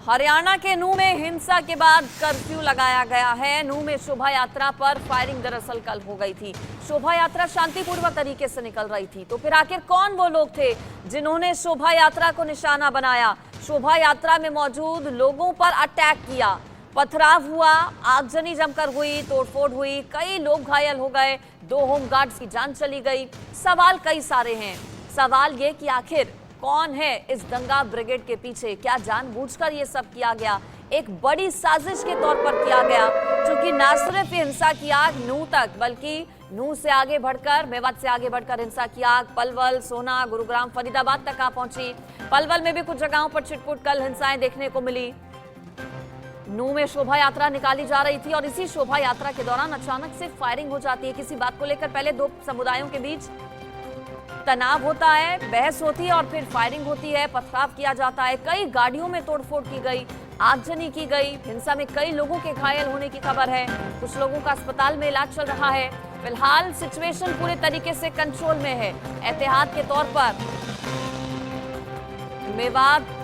हरियाणा के नूंह में हिंसा के बाद कर्फ्यू लगाया गया है। नूंह में शोभा यात्रा पर फायरिंग दरअसल कल हो गई थी। शोभा यात्रा शांतिपूर्वक तरीके से निकल रही थी, तो फिर आखिर कौन वो लोग थे जिन्होंने शोभा यात्रा को निशाना बनाया, शोभा यात्रा में मौजूद लोगों पर अटैक किया, पथराव हुआ, आगजनी जमकर हुई, तोड़फोड़ हुई, कई लोग घायल हो गए, 2 होमगार्ड्स की जान चली गई। सवाल कई सारे हैं। सवाल ये कि आखिर कौन है इस दंगा ब्रिगेड के पीछे? क्या जानबूझकर ये सब किया गया? एक बड़ी साजिश के तौर पर किया गया, क्योंकि न सिर्फ हिंसा की आग नूंह तक, बल्कि नूंह से आगे बढ़कर, मेवात से आगे बढ़कर हिंसा की आग पलवल, सोना, गुरुग्राम, फरीदाबाद तक आ पहुंची। पलवल में भी कुछ जगहों पर छिटपुट कल हिंसाएं देखने को मिली। नूंह में शोभा यात्रा निकाली जा रही थी और इसी शोभा यात्रा के दौरान अचानक से फायरिंग हो जाती है। किसी बात को लेकर पहले 2 समुदायों के बीच तनाव होता है, बहस होती है और फिर फायरिंग होती है, पथराव किया जाता है, कई गाड़ियों में तोड़फोड़ की गई, आगजनी की गई। हिंसा में कई लोगों के घायल होने की खबर है। कुछ लोगों का अस्पताल में इलाज चल रहा है। फिलहाल सिचुएशन पूरे तरीके से कंट्रोल में है। एहतियात के तौर पर मेवात,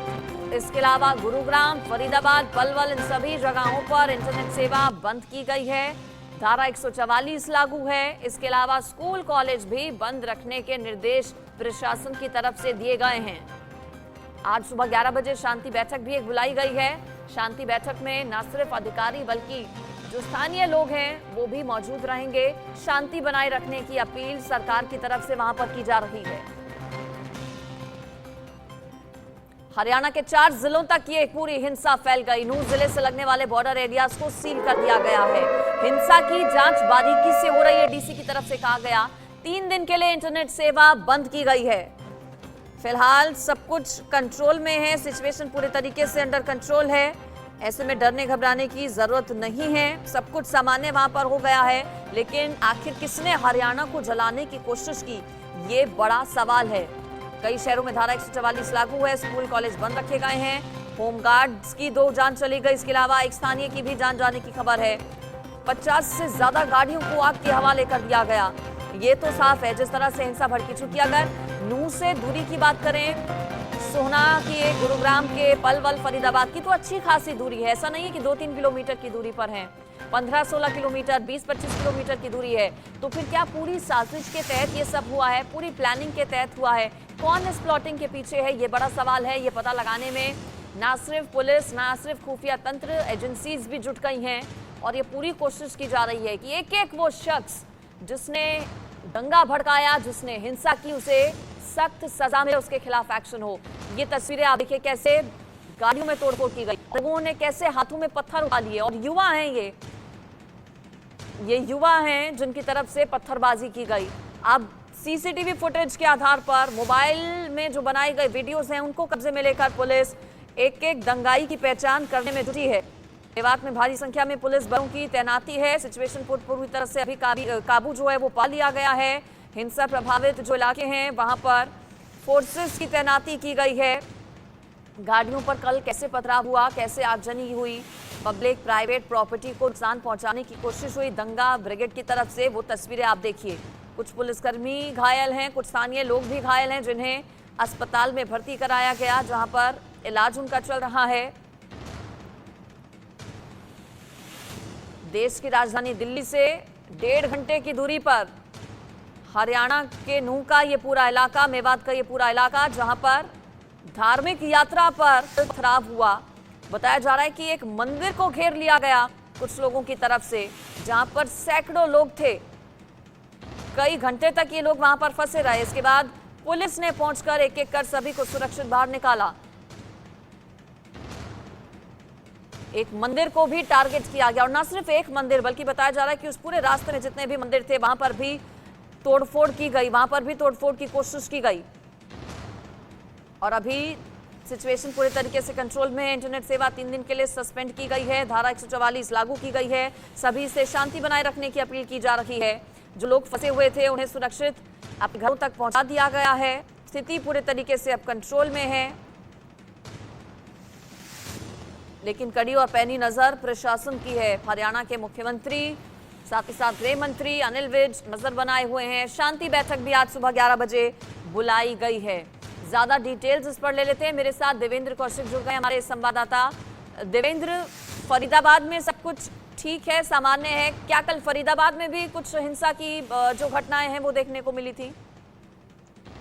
इसके अलावा गुरुग्राम, फरीदाबाद, पलवल, इन सभी जगहों पर इंटरनेट सेवा बंद की गई है। धारा 144 लागू है। इसके अलावा स्कूल कॉलेज भी बंद रखने के निर्देश प्रशासन की तरफ से दिए गए हैं। आज सुबह 11 बजे शांति बैठक भी एक बुलाई गई है। शांति बैठक में न सिर्फ अधिकारी बल्कि जो स्थानीय लोग हैं वो भी मौजूद रहेंगे। शांति बनाए रखने की अपील सरकार की तरफ से वहां पर की जा रही है। हरियाणा के 4 जिलों तक ये पूरी हिंसा फैल गई। नूंह जिले से लगने वाले बॉर्डर एरियाज को सील कर दिया गया है। हिंसा की जांच बारीकी से हो रही है, डीसी की तरफ से कहा गया। 3 दिन के लिए इंटरनेट सेवा बंद की गई है। फिलहाल सब कुछ कंट्रोल में है, सिचुएशन पूरे तरीके से अंडर कंट्रोल है। ऐसे में डरने घबराने की जरूरत नहीं है, सब कुछ सामान्य वहां पर हो गया है। लेकिन आखिर किसने हरियाणा को जलाने की कोशिश की, ये बड़ा सवाल है। कई शहरों में धारा 144 लागू है, स्कूल कॉलेज बंद रखे गए हैं, होमगार्ड्स की 2 जान चली गई। इसके अलावा एक स्थानीय की भी जान जाने की खबर है। 50 से ज्यादा गाड़ियों को आग के हवाले कर दिया गया। ये तो साफ है जिस तरह से हिंसा भड़की चुकी। अगर नूंह से दूरी की बात करें, सोहना की, गुरुग्राम के, पलवल, फरीदाबाद की तो अच्छी खासी दूरी है। ऐसा नहीं है कि 2-3 किलोमीटर की दूरी पर है। 15-16 किलोमीटर, 20-25 किलोमीटर की दूरी है। तो फिर क्या पूरी साजिश के तहत ये सब हुआ है, पूरी प्लानिंग के तहत हुआ है? कौन इस प्लॉटिंग के पीछे है, ये बड़ा सवाल है। ये पता लगाने में ना सिर्फ पुलिस, ना सिर्फ खुफिया तंत्र, एजेंसीज भी जुट गई हैं और ये पूरी कोशिश की जा रही है कि एक एक वो शख्स जिसने दंगा भड़काया, जिसने हिंसा की, उसे सख्त सजा मिले, उसके खिलाफ एक्शन हो। ये तस्वीरें आप देखिए, कैसे गाड़ियों में तोड़फोड़ की गई, लोगों ने कैसे हाथों में पत्थर उठा लिए, और युवा हैं ये युवा हैं जिनकी तरफ से पत्थरबाजी की गई। अब सीसीटीवी फुटेज के आधार पर, मोबाइल में जो बनाई गई वीडियोस हैं, उनको कब्जे में लेकर पुलिस एक एक दंगाई की पहचान करने में जुटी है। मेवात में भारी संख्या में पुलिस बलों की तैनाती है। सिचुएशन पूरी तरह से अभी काबू जो है वो पा लिया गया है। हिंसा प्रभावित जो इलाके हैं वहां पर फोर्सेस की तैनाती की गई है। गाड़ियों पर कल कैसे पथराव हुआ, कैसे आगजनी हुई, पब्लिक प्राइवेट प्रॉपर्टी को नुकसान पहुंचाने की कोशिश हुई दंगा ब्रिगेड की तरफ से, वो तस्वीरें आप देखिए। कुछ पुलिसकर्मी घायल हैं, कुछ स्थानीय लोग भी घायल हैं जिन्हें अस्पताल में भर्ती कराया गया, जहां पर इलाज उनका चल रहा है। देश की राजधानी दिल्ली से 1.5 घंटे की दूरी पर हरियाणा के नूंह का ये पूरा इलाका, मेवात का ये पूरा इलाका, जहां पर धार्मिक यात्रा पर पथराव हुआ। बताया जा रहा है कि एक मंदिर को घेर लिया गया कुछ लोगों की तरफ से, जहां पर सैकड़ों लोग थे। कई घंटे तक ये लोग वहां पर फंसे रहे। इसके बाद पुलिस ने पहुंचकर एक एक कर सभी को सुरक्षित बाहर निकाला। एक मंदिर को भी टारगेट किया गया, और न सिर्फ एक मंदिर, बल्कि बताया जा रहा है कि उस पूरे रास्ते में जितने भी मंदिर थे वहां पर भी तोड़फोड़ की गई, वहां पर भी तोड़फोड़ की कोशिश की गई। और अभी सिचुएशन पूरे तरीके से कंट्रोल में है। इंटरनेट सेवा 3 दिन के लिए सस्पेंड की गई है। धारा 144 लागू की गई है। सभी से शांति बनाए रखने की अपील की जा रही है। जो लोग फंसे हुए थे उन्हें सुरक्षित अपने घरों तक पहुंचा दिया गया है। स्थिति पूरे तरीके से अब कंट्रोल में है, लेकिन कड़ी और पैनी नजर प्रशासन की है। हरियाणा के मुख्यमंत्री, साथ ही साथ गृह मंत्री अनिल विज नजर बनाए हुए हैं। शांति बैठक भी आज सुबह 11 बजे बुलाई गई है। ज्यादा डिटेल्स इस पर ले लेते हैं। मेरे साथ देवेंद्र कौशिक जुड़ गए, हमारे संवाददाता। देवेंद्र, फरीदाबाद में सब कुछ ठीक है, सामान्य है क्या? कल फरीदाबाद में भी कुछ हिंसा की जो घटनाएं हैं वो देखने को मिली थी?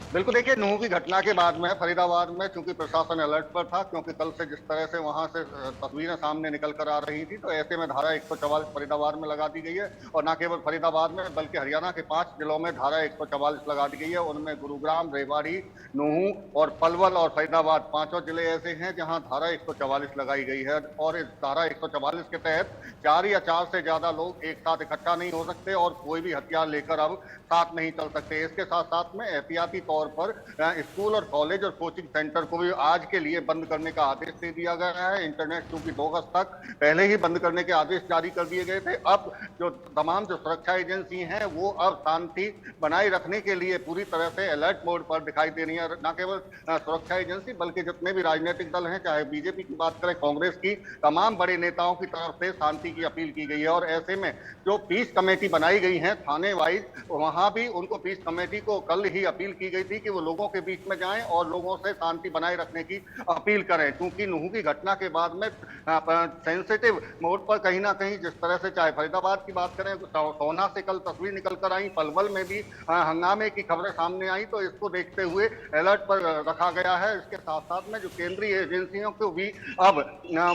बिल्कुल, देखिए नूह की घटना के बाद में फरीदाबाद में चूंकि प्रशासन अलर्ट पर था, क्योंकि कल से जिस तरह से वहां से तस्वीरें सामने निकल कर आ रही थी, तो ऐसे में धारा 144 फरीदाबाद में लगा दी गई है। और न केवल फरीदाबाद में बल्कि हरियाणा के 5 जिलों में धारा 144 लगा दी गई है। उनमें गुरुग्राम, रेवाड़ी, नूह और पलवल और फरीदाबाद पांचों जिले ऐसे हैं जहां धारा 144 लगाई गई है। और इस धारा 144 के तहत 4 या 4 से ज्यादा लोग एक साथ इकट्ठा नहीं हो सकते और कोई भी हथियार लेकर अब साथ नहीं चल सकते। इसके साथ साथ में एहतियाती तौर पर स्कूल और कॉलेज और कोचिंग सेंटर को भी आज के लिए बंद करने का आदेश दे दिया गया है। इंटरनेट चूंकि 2 अगस्त तक पहले ही बंद करने के आदेश जारी कर दिए गए थे। अब जो तमाम जो सुरक्षा एजेंसी हैं वो अब शांति बनाए रखने के लिए पूरी तरह से अलर्ट मोड पर दिखाई दे रही है। न केवल सुरक्षा एजेंसी बल्कि जितने भी राजनीतिक दल हैं, चाहे बीजेपी की बात करें, कांग्रेस की, तमाम बड़े नेताओं की तरफ से शांति की अपील की गई है। और ऐसे में जो पीस कमेटी बनाई गई है थाने वाइज, वहां भी उनको पीस कमेटी को कल ही अपील की गई थी कि वो लोगों के बीच में जाएं और लोगों से शांति बनाए रखने की अपील करें। क्योंकि नूह की घटना के बाद में सेंसिटिव मोड पर कहीं ना कहीं जिस तरह से, चाहे फरीदाबाद की बात करें, सोना से कल तस्वीर निकल कर आई, पलवल में भी हंगामे की खबरें सामने आई, तो इसको देखते हुए अलर्ट पर रखा गया है। इसके साथ साथ में जो केंद्रीय एजेंसियों को भी अब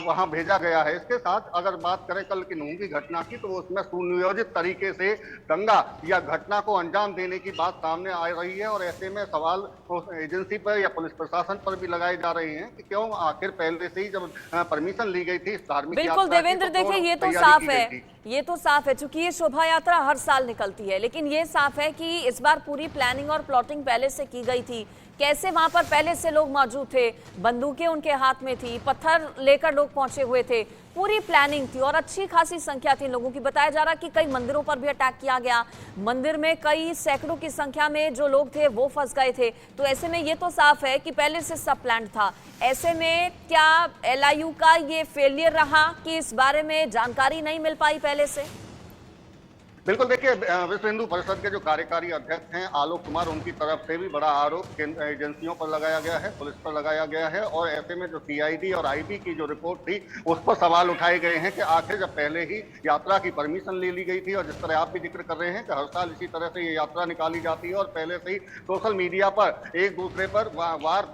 वहां भेजा गया है। इसके साथ अगर बात करें कल की नूह की घटना की, तो उसमें सुनियोजित तरीके से दंगा या घटना को अंजाम देने की बात सामने आ रही है। और ऐसे में सवाल एजेंसी पर या पुलिस प्रशासन पर भी लगाए जा रहे हैं कि क्यों आखिर पहले से ही जब परमिशन ली गई थी धार्मिक बिल्कुल देवेंद्र, देखिए ये तो साफ है, ये तो साफ है, चूंकि ये शोभा यात्रा हर साल निकलती है, लेकिन ये साफ है कि इस बार पूरी प्लानिंग और प्लॉटिंग पहले से की गई थी। कैसे वहां पर पहले से लोग मौजूद थे, बंदूकें उनके हाथ में थी, पत्थर लेकर लोग पहुंचे हुए थे, पूरी प्लानिंग थी और अच्छी खासी संख्या थी लोगों की। बताया जा रहा कि कई मंदिरों पर भी अटैक किया गया, मंदिर में कई सैकड़ों की संख्या में जो लोग थे वो फंस गए थे। तो ऐसे में ये तो साफ है कि पहले से सब प्लान था। ऐसे में क्या एलआईयू का ये फेलियर रहा कि इस बारे में जानकारी नहीं मिल पाई पहले से? बिल्कुल, देखिए विश्व हिंदू परिषद के जो कार्यकारी अध्यक्ष हैं आलोक कुमार, उनकी तरफ से भी बड़ा आरोप केंद्र एजेंसियों पर लगाया गया है, पुलिस पर लगाया गया है। और ऐसे में जो सीआईडी और आईबी की जो रिपोर्ट थी उस पर सवाल उठाए गए हैं कि आखिर जब पहले ही यात्रा की परमिशन ले ली गई थी, और जिस तरह आप भी जिक्र कर रहे हैं कि हर साल इसी तरह से ये यात्रा निकाली जाती है और पहले से ही सोशल मीडिया पर एक दूसरे पर वार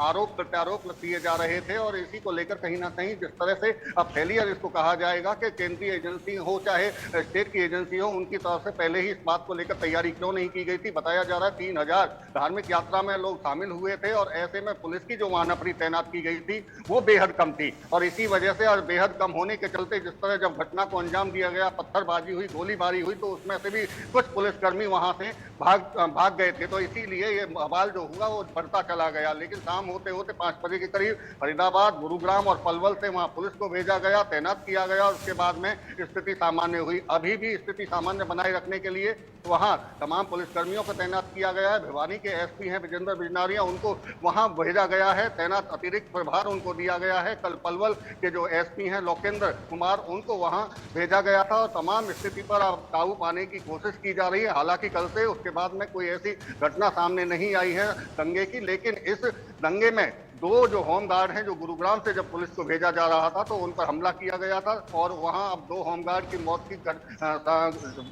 आरोप प्रत्यारोप किए जा रहे थे। और इसी को लेकर कहीं ना कहीं जिस तरह से अब फेलियर इसको कहा जाएगा कि केंद्रीय एजेंसी हो चाहे स्टेट की एजेंसी हो, उनकी तरफ से पहले ही इस बात को लेकर तैयारी क्यों नहीं की गई थी। बताया जा रहा है 3000 धार्मिक यात्रा में लोग शामिल हुए थे और ऐसे में पुलिस की जो वहां नफरी तैनात की गई थी वो बेहद कम थी। और इसी वजह से और बेहद कम होने के चलते जिस तरह जब घटना को अंजाम दिया गया, पत्थरबाजी हुई, गोलीबारी हुई, तो उसमें से भी कुछ पुलिसकर्मी वहां से भाग गए थे। तो इसीलिए ये बवाल जो हुआ वो बढ़ता चला गया। लेकिन शाम होते होते 5 बजे के करीब फरीदाबाद, गुरुग्राम और पलवल से वहां पुलिस को भेजा गया, तैनात किया गया और उसके बाद में स्थिति सामान्य हुई। अभी भी स्थिति सामान्य बनाए रखने के लिए वहां तमाम पुलिसकर्मियों को तैनात किया गया है। भिवानी के एसपी हैं विजेंद्र बिजनारिया, उनको वहां भेजा गया है, तैनात अतिरिक्त प्रभार उनको दिया गया है। कल पलवल के जो एसपी हैं लोकेंद्र कुमार, उनको वहां भेजा गया था और तमाम स्थिति पर अब काबू पाने की कोशिश की जा रही है। हालांकि कल से उसके बाद में कोई ऐसी घटना सामने नहीं आई है दंगे की, लेकिन इस दंगे में 2 जो होमगार्ड हैं जो गुरुग्राम से जब पुलिस को भेजा जा रहा था तो उन पर हमला किया गया था और वहां अब 2 होमगार्ड की मौत की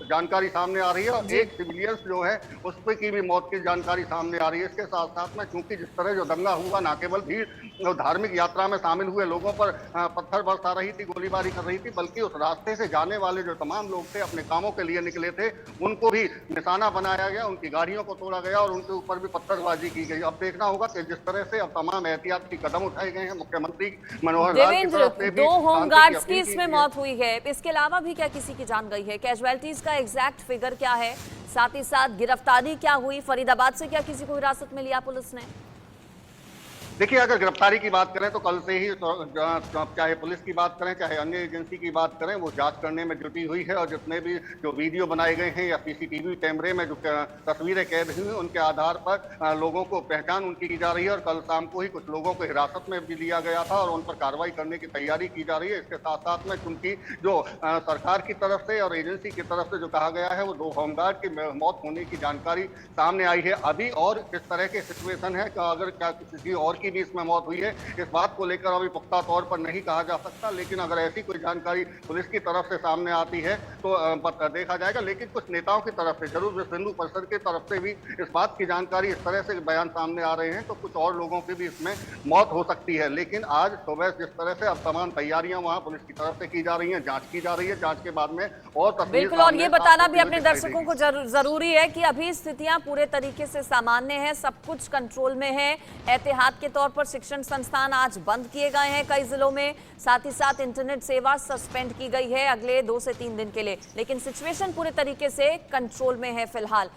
जानकारी सामने आ रही है और एक सिविलियंस जो है उस पर की भी मौत की जानकारी सामने आ रही है। इसके साथ साथ में चूंकि जिस तरह जो दंगा हुआ, न केवल भीड़ धार्मिक यात्रा में शामिल हुए लोगों पर पत्थर बरसा रही थी, गोलीबारी कर रही थी, बल्कि उस रास्ते से जाने वाले जो तमाम लोग थे, अपने कामों के लिए निकले थे, उनको भी निशाना बनाया गया, उनकी गाड़ियों को तोड़ा गया और उनके ऊपर भी पत्थरबाजी की गई। अब देखना होगा कि जिस तरह से अब तमाम एहतियाती कदम उठाए गए हैं मुख्यमंत्री मनोहर लाल की तरफ से भी। 2 होमगार्ड्स की इसमें मौत हुई है, इसके अलावा भी क्या किसी की जान गई है? कैजुअलिटीज का एग्जैक्ट फिगर क्या है? साथ ही साथ गिरफ्तारी क्या हुई? फरीदाबाद से क्या किसी को हिरासत में लिया पुलिस ने? देखिए, अगर गिरफ्तारी की बात करें तो कल से ही चाहे पुलिस की बात करें चाहे अन्य एजेंसी की बात करें, वो जांच करने में जुटी हुई है और जितने भी जो वीडियो बनाए गए हैं या सीसीटीवी कैमरे में जो तस्वीरें कैद हुई हैं उनके आधार पर लोगों को पहचान उनकी की जा रही है। और कल शाम को ही कुछ लोगों को हिरासत में भी लिया गया था और उन पर कार्रवाई करने की तैयारी की जा रही है। इसके साथ साथ में चूंकि जो सरकार की तरफ से और एजेंसी की तरफ से जो कहा गया है वो 2 होमगार्ड की मौत होने की जानकारी सामने आई है अभी। और इस तरह के सिचुएशन है कि अगर क्या किसी और की भी इसमें मौत हुई है। इस बात को लेकर अभी पुख्ता तौर पर नहीं कहा जा सकता, लेकिन अगर ऐसी कोई जानकारी पुलिस की तरफ से सामने आती है तो देखा जाएगा। लेकिन कुछ नेताओं की तरफ से जरूर विश्व हिंदू परिषद की तरफ से भी इस बात की जानकारी, इस तरह से बयान सामने आ रहे हैं तो कुछ और लोगों की भी इसमें मौत हो सकती है। लेकिन आज सुबह जिस तरह से अब तमाम तैयारियां वहां पुलिस की तरफ से की जा रही हैं, जांच की जा रही है, जांच के बाद में और तस्वीर बिल्कुल, और ये बताना भी अपने दिखाई दर्शकों देगी। को जरूरी है कि अभी स्थितियां पूरे तरीके से सामान्य है, सब कुछ कंट्रोल में है। एहतियात के तौर पर शिक्षण संस्थान आज बंद किए गए हैं कई जिलों में, साथ ही साथ इंटरनेट सेवा सस्पेंड की गई है अगले 2 से 3 दिन के लिए, लेकिन सिचुएशन पूरे तरीके से कंट्रोल में है फिलहाल।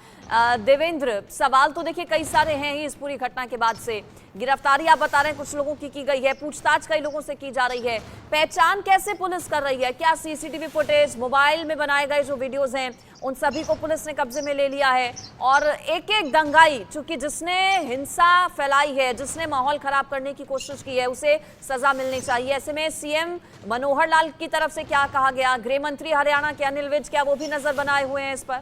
देवेंद्र, सवाल तो देखिए कई सारे हैं ही इस पूरी घटना के बाद से। गिरफ्तारी आप बता रहे हैं कुछ लोगों की गई है, पूछताछ कई लोगों से की जा रही है, पहचान कैसे पुलिस कर रही है? क्या सीसीटीवी फुटेज, मोबाइल में बनाए गए जो वीडियोस हैं उन सभी को पुलिस ने कब्जे में ले लिया है? और एक एक दंगाई, चूंकि जिसने हिंसा फैलाई है, जिसने माहौल खराब करने की कोशिश की है, उसे सजा मिलनी चाहिए। ऐसे में सीएम मनोहर लाल की तरफ से क्या कहा गया? गृह मंत्री हरियाणा के अनिल विज, क्या वो भी नजर बनाए हुए हैं इस पर?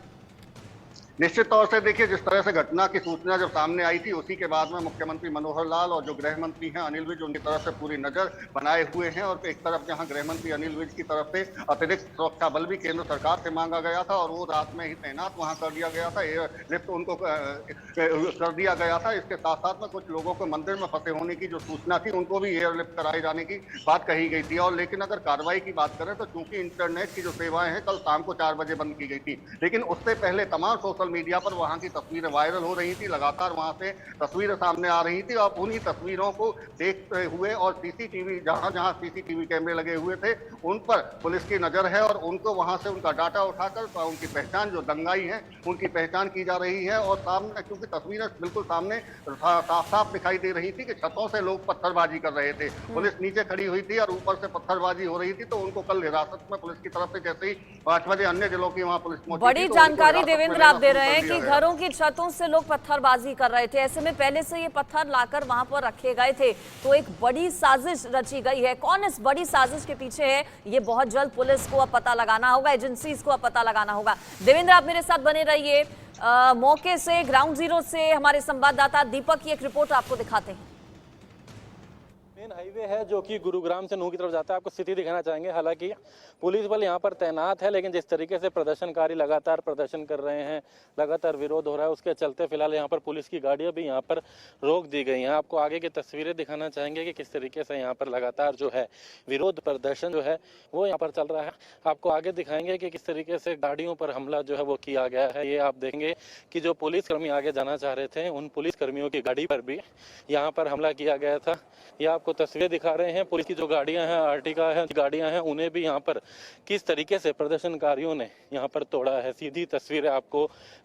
निश्चित तौर से देखिए, जिस तरह से घटना की सूचना जब सामने आई थी उसी के बाद में मुख्यमंत्री मनोहर लाल और जो गृह मंत्री हैं अनिल विज, उनकी तरफ से पूरी नजर बनाए हुए हैं। और एक तरफ जहां गृह मंत्री अनिल विज की तरफ से अतिरिक्त सुरक्षा बल भी केंद्र सरकार से मांगा गया था और वो रात में ही तैनात वहां कर दिया गया था, एयरलिफ्ट उनको कर दिया गया था। इसके साथ साथ में कुछ लोगों को मंदिर में फंसे होने की जो सूचना थी उनको भी एयरलिफ्ट कराए जाने की बात कही गई थी। और लेकिन अगर कार्रवाई की बात करें तो चूंकि इंटरनेट की जो सेवाएं हैं कल शाम को 4 बजे बंद की गई थी, लेकिन उससे पहले तमाम सोशल मीडिया पर वहां की तस्वीरें वायरल हो रही थी, लगातार वहां से तस्वीरें सामने आ रही थी। और उन्हीं तस्वीरों को देखते हुए और सीसीटीवी जहां जहां सीसीटीवी कैमरे लगे हुए थे उन पर पुलिस की नजर है और उनको वहां से उनका डाटा उठाकर उनकी पहचान, जो दंगाई है उनकी पहचान की जा रही है। और सामने क्योंकि तस्वीरें बिल्कुल सामने साफ साफ दिखाई दे रही थी कि छतों से लोग पत्थरबाजी कर रहे थे, पुलिस नीचे खड़ी हुई थी और ऊपर से पत्थरबाजी हो रही थी। तो उनको कल हिरासत में पुलिस की तरफ से जैसे ही 5 बजे अन्य जिलों की वहां पुलिस पहुंची, बड़ी जानकारी देवेंद्र आप दे रहे हैं कि घरों की छतों से लोग पत्थरबाजी कर रहे थे, ऐसे में पहले से ये पत्थर लाकर वहां पर रखे गए थे, तो एक बड़ी साजिश रची गई है। कौन इस बड़ी साजिश के पीछे है, ये बहुत जल्द पुलिस को अब पता लगाना होगा, एजेंसीज को अब पता लगाना होगा। देवेंद्र, आप मेरे साथ बने रहिए। मौके से, ग्राउंड जीरो से हमारे संवाददाता दीपक की एक रिपोर्ट आपको दिखाते हैं। मेन हाईवे है जो कि गुरुग्राम से नूह की तरफ जाता है, आपको स्थिति दिखाना चाहेंगे। हालांकि पुलिस बल यहाँ पर तैनात है, लेकिन जिस तरीके से प्रदर्शनकारी लगातार प्रदर्शन कर रहे हैं, लगातार विरोध हो रहा है, उसके चलते फिलहाल यहाँ पर पुलिस की गाड़ियाँ भी यहाँ पर रोक दी गई हैं। आपको आगे की तस्वीरें दिखाना चाहेंगे कि किस तरीके से यहाँ पर लगातार जो है विरोध प्रदर्शन जो है वो यहाँ पर चल रहा है। आपको आगे दिखाएंगे कि किस तरीके से गाड़ियों पर हमला जो है वो किया गया है। ये आप देखेंगे कि जो पुलिसकर्मी आगे जाना चाह रहे थे, उन पुलिसकर्मियों की गाड़ी पर भी यहाँ पर हमला किया गया था। ये आपको तस्वीरें दिखा रहे हैं, पुलिस की जो गाड़ियां हैं, आर्टिका है गाड़ियां हैं, उन्हें भी यहाँ पर किस तरीके से प्रदर्शनकारियों ने यहाँ पर तोड़ा है। सीधी तस्वीरें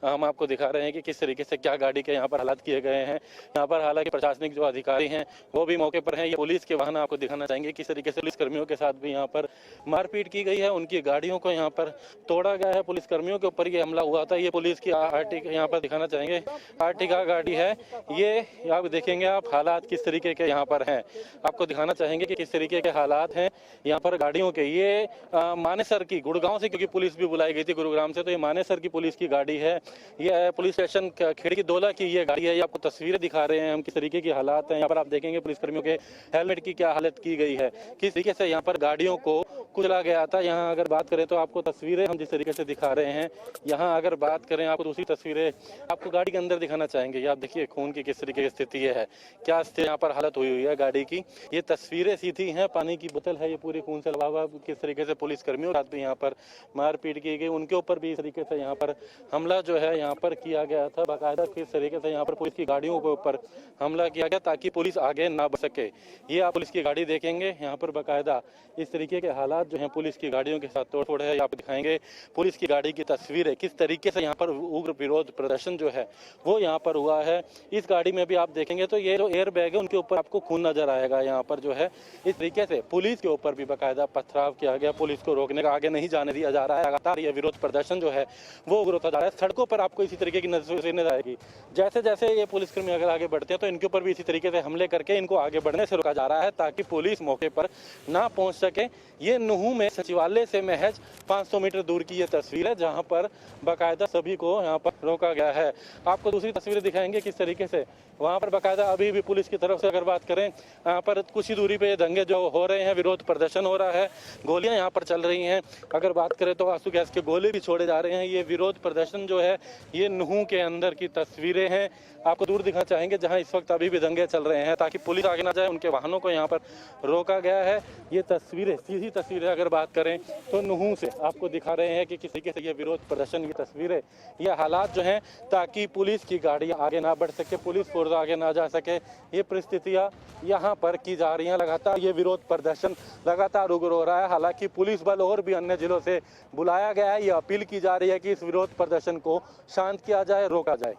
हम आपको दिखा रहे हैं कि किस तरीके से क्या गाड़ी के यहाँ पर हालात किए गए हैं। यहाँ पर हालांकि प्रशासनिक जो अधिकारी हैं वो भी मौके पर हैं। ये पुलिस के वाहन आपको दिखाना चाहेंगे किस तरीके से पुलिसकर्मियों के साथ भी यहाँ पर मारपीट की गई है, उनकी गाड़ियों को यहाँ पर तोड़ा गया है। पुलिसकर्मियों के ऊपर ये हमला हुआ था। ये पुलिस की आर्टिका यहाँ पर दिखाना चाहेंगे, आर्टिका गाड़ी है ये, आप देखेंगे आप हालात किस तरीके के यहाँ पर हैं। आपको दिखाना चाहेंगे कि किस तरीके के हालात हैं यहाँ पर गाड़ियों के। ये मानेसर की, गुड़गांव से क्योंकि पुलिस भी बुलाई गई थी गुरुग्राम से, तो ये मानेसर की पुलिस की गाड़ी है। ये पुलिस स्टेशन खिड़की दोला की ये गाड़ी है। ये आपको तस्वीरें दिखा रहे हैं हम किस तरीके की हालात हैं। यहाँ पर आप देखेंगे पुलिसकर्मियों के हेलमेट की क्या हालत की गई है, किस तरीके से यहाँ पर गाड़ियों को कुचला गया था। यहाँ अगर बात करें तो आपको तस्वीरें हम जिस तरीके से दिखा रहे हैं, यहाँ अगर बात करें आपको दूसरी तस्वीरें आपको गाड़ी के अंदर दिखाना चाहेंगे। ये आप देखिए खून की किस तरीके की स्थिति है, क्या यहाँ पर हालत हुई है गाड़ी की। ये तस्वीरें सीधी हैं, पानी की बोतल है ये पूरी खून से लगा हुआ। किस तरीके से पुलिस कर्मियों के साथ भी यहाँ पर मारपीट की गई, उनके ऊपर भी इस तरीके से यहाँ पर हमला जो है यहाँ पर किया गया था। बाकायदा किस तरीके से यहाँ पर पुलिस की गाड़ियों के ऊपर हमला किया गया ताकि पुलिस आगे ना बढ़ सके। ये आप पुलिस की गाड़ी देखेंगे, यहाँ पर बाकायदा इस तरीके के हालात जो है पुलिस की गाड़ियों के साथ तोड़फोड़ है। आप दिखाएंगे पुलिस की गाड़ी की तस्वीरें, किस तरीके से यहाँ पर उग्र विरोध प्रदर्शन जो है वो यहाँ पर हुआ है। इस गाड़ी में भी आप देखेंगे तो ये जो एयर बैग है उनके ऊपर आपको खून नजर आएगा। है यहाँ पर जो है इस तरीके से पुलिस के ऊपर भी बाकायदा पथराव किया गया, पुलिस को रोकने का आगे नहीं जाने दिया जा रहा है। लगातार ये विरोध प्रदर्शन जो है वो उग्र होता जा रहा है। सड़कों पर आपको इसी तरीके की नजर आएगी, जैसे जैसे ये पुलिसकर्मी अगर आगे बढ़ते हैं तो इनके ऊपर भी इसी तरीके से हमले करके इनको आगे बढ़ने से रोका जा रहा है ताकि पुलिस मौके पर ना पहुंच सके। ये नुहू में सचिवालय से महज 500 मीटर दूर की ये तस्वीर है जहां पर बाकायदा सभी को यहाँ पर रोका गया है। आपको दूसरी तस्वीरें दिखाएंगे किस तरीके से वहां पर बाकायदा अभी भी पुलिस की तरफ से अगर बात करें यहाँ पर कुछ ही दूरी पे दंगे जो हो रहे हैं, विरोध प्रदर्शन हो रहा है, गोलियां यहाँ पर चल रही हैं। अगर बात करें तो आंसू गैस के गोले भी छोड़े जा रहे हैं। ये विरोध प्रदर्शन जो है ये नुहू के अंदर की तस्वीरें हैं। आपको दूर दिखाना चाहेंगे जहां इस वक्त अभी भी दंगे चल रहे हैं ताकि पुलिस आगे ना जाए, उनके वाहनों को यहाँ पर रोका गया है। ये तस्वीरें, सीधी तस्वीरें अगर बात करें तो नुहू से आपको दिखा रहे हैं कि किस तरीके से ये विरोध प्रदर्शन, ये तस्वीरें, ये हालात जो हैं ताकि पुलिस की गाड़ी आगे ना बढ़ सके, पुलिस फोर्स आगे ना जा सके, ये परिस्थितियां यहाँ पर की जा रही हैं। लगातार ये विरोध प्रदर्शन लगातार उग्र हो रहा है। हालांकि पुलिस बल और भी अन्य जिलों से बुलाया गया है। ये अपील की जा रही है कि इस विरोध प्रदर्शन को शांत किया जाए, रोका जाए।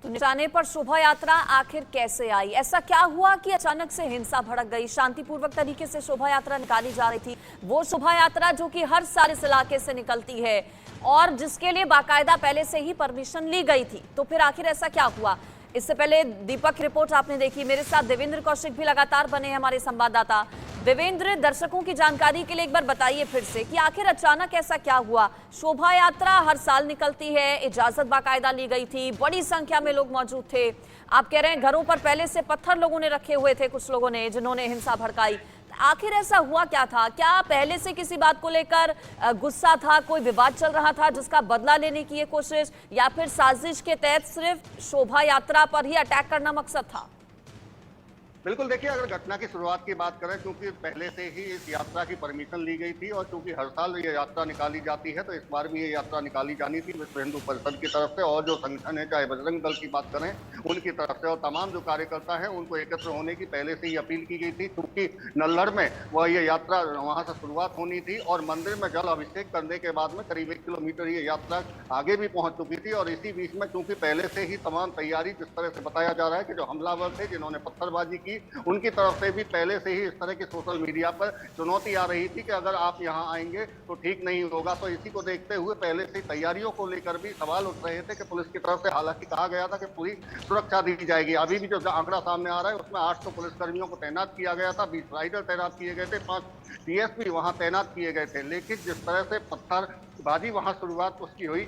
तो निशाने पर शोभा यात्रा आखिर कैसे आई? ऐसा क्या हुआ कि अचानक से हिंसा भड़क गई? शांतिपूर्वक तरीके से शोभा यात्रा निकाली जा रही थी, वो शोभा यात्रा जो कि हर साल इस इलाके से निकलती है और जिसके लिए बाकायदा पहले से ही परमिशन ली गई थी। तो फिर आखिर ऐसा क्या हुआ? इससे पहले दीपक की रिपोर्ट आपने देखी, मेरे साथ देवेंद्र कौशिक भी लगातार बने हैं हमारे संवाददाता। देवेंद्र, दर्शकों की जानकारी के लिए एक बार बताइए फिर से कि आखिर अचानक ऐसा क्या हुआ? शोभा यात्रा हर साल निकलती है, इजाजत बाकायदा ली गई थी, बड़ी संख्या में लोग मौजूद थे। आप कह रहे हैं घरों पर पहले से पत्थर लोगों ने रखे हुए थे, कुछ लोगों ने जिन्होंने हिंसा भड़काई। आखिर ऐसा हुआ क्या था? क्या पहले से किसी बात को लेकर गुस्सा था, कोई विवाद चल रहा था जिसका बदला लेने की ये कोशिश, या फिर साजिश के तहत सिर्फ शोभा यात्रा पर ही अटैक करना मकसद था? बिल्कुल, देखिए अगर घटना की शुरुआत की बात करें, क्योंकि पहले से ही इस यात्रा की परमिशन ली गई थी और क्योंकि हर साल ये यात्रा निकाली जाती है तो इस बार भी ये यात्रा निकाली जानी थी विश्व हिंदू परिषद की तरफ से, और जो संगठन है चाहे बजरंग दल की बात करें उनकी तरफ से, और तमाम जो कार्यकर्ता हैं उनको एकत्र होने की पहले से ही अपील की गई थी। क्योंकि नल्लड़ में वह ये यात्रा वहाँ से शुरुआत होनी थी और मंदिर में जल अभिषेक करने के बाद में करीब 1 किलोमीटर ये यात्रा आगे भी पहुंच चुकी थी। और इसी बीच में चूंकि पहले से ही तमाम तैयारी, जिस तरह से बताया जा रहा है कि जो हमलावर थे जिन्होंने पत्थरबाजी की, उनकी तरफ से भी पहले से ही इस तरह की सोशल मीडिया पर चुनौती आ रही थी कि अगर आप यहां आएंगे तो ठीक नहीं होगा। तो इसी को देखते हुए पहले से तैयारियों को लेकर भी सवाल उठ रहे थे कि पुलिस की तरफ से, हालांकि कहा गया था कि पूरी सुरक्षा दी जाएगी। अभी भी जो आंकड़ा सामने आ रहा है उसमें 800 पुलिसकर्मियों को तैनात किया गया था, 20 राइडर तैनात किए गए थे, 5 डीएसपी वहां तैनात किए गए थे। लेकिन जिस तरह से पत्थरबाजी वहां शुरुआत उसकी हुई,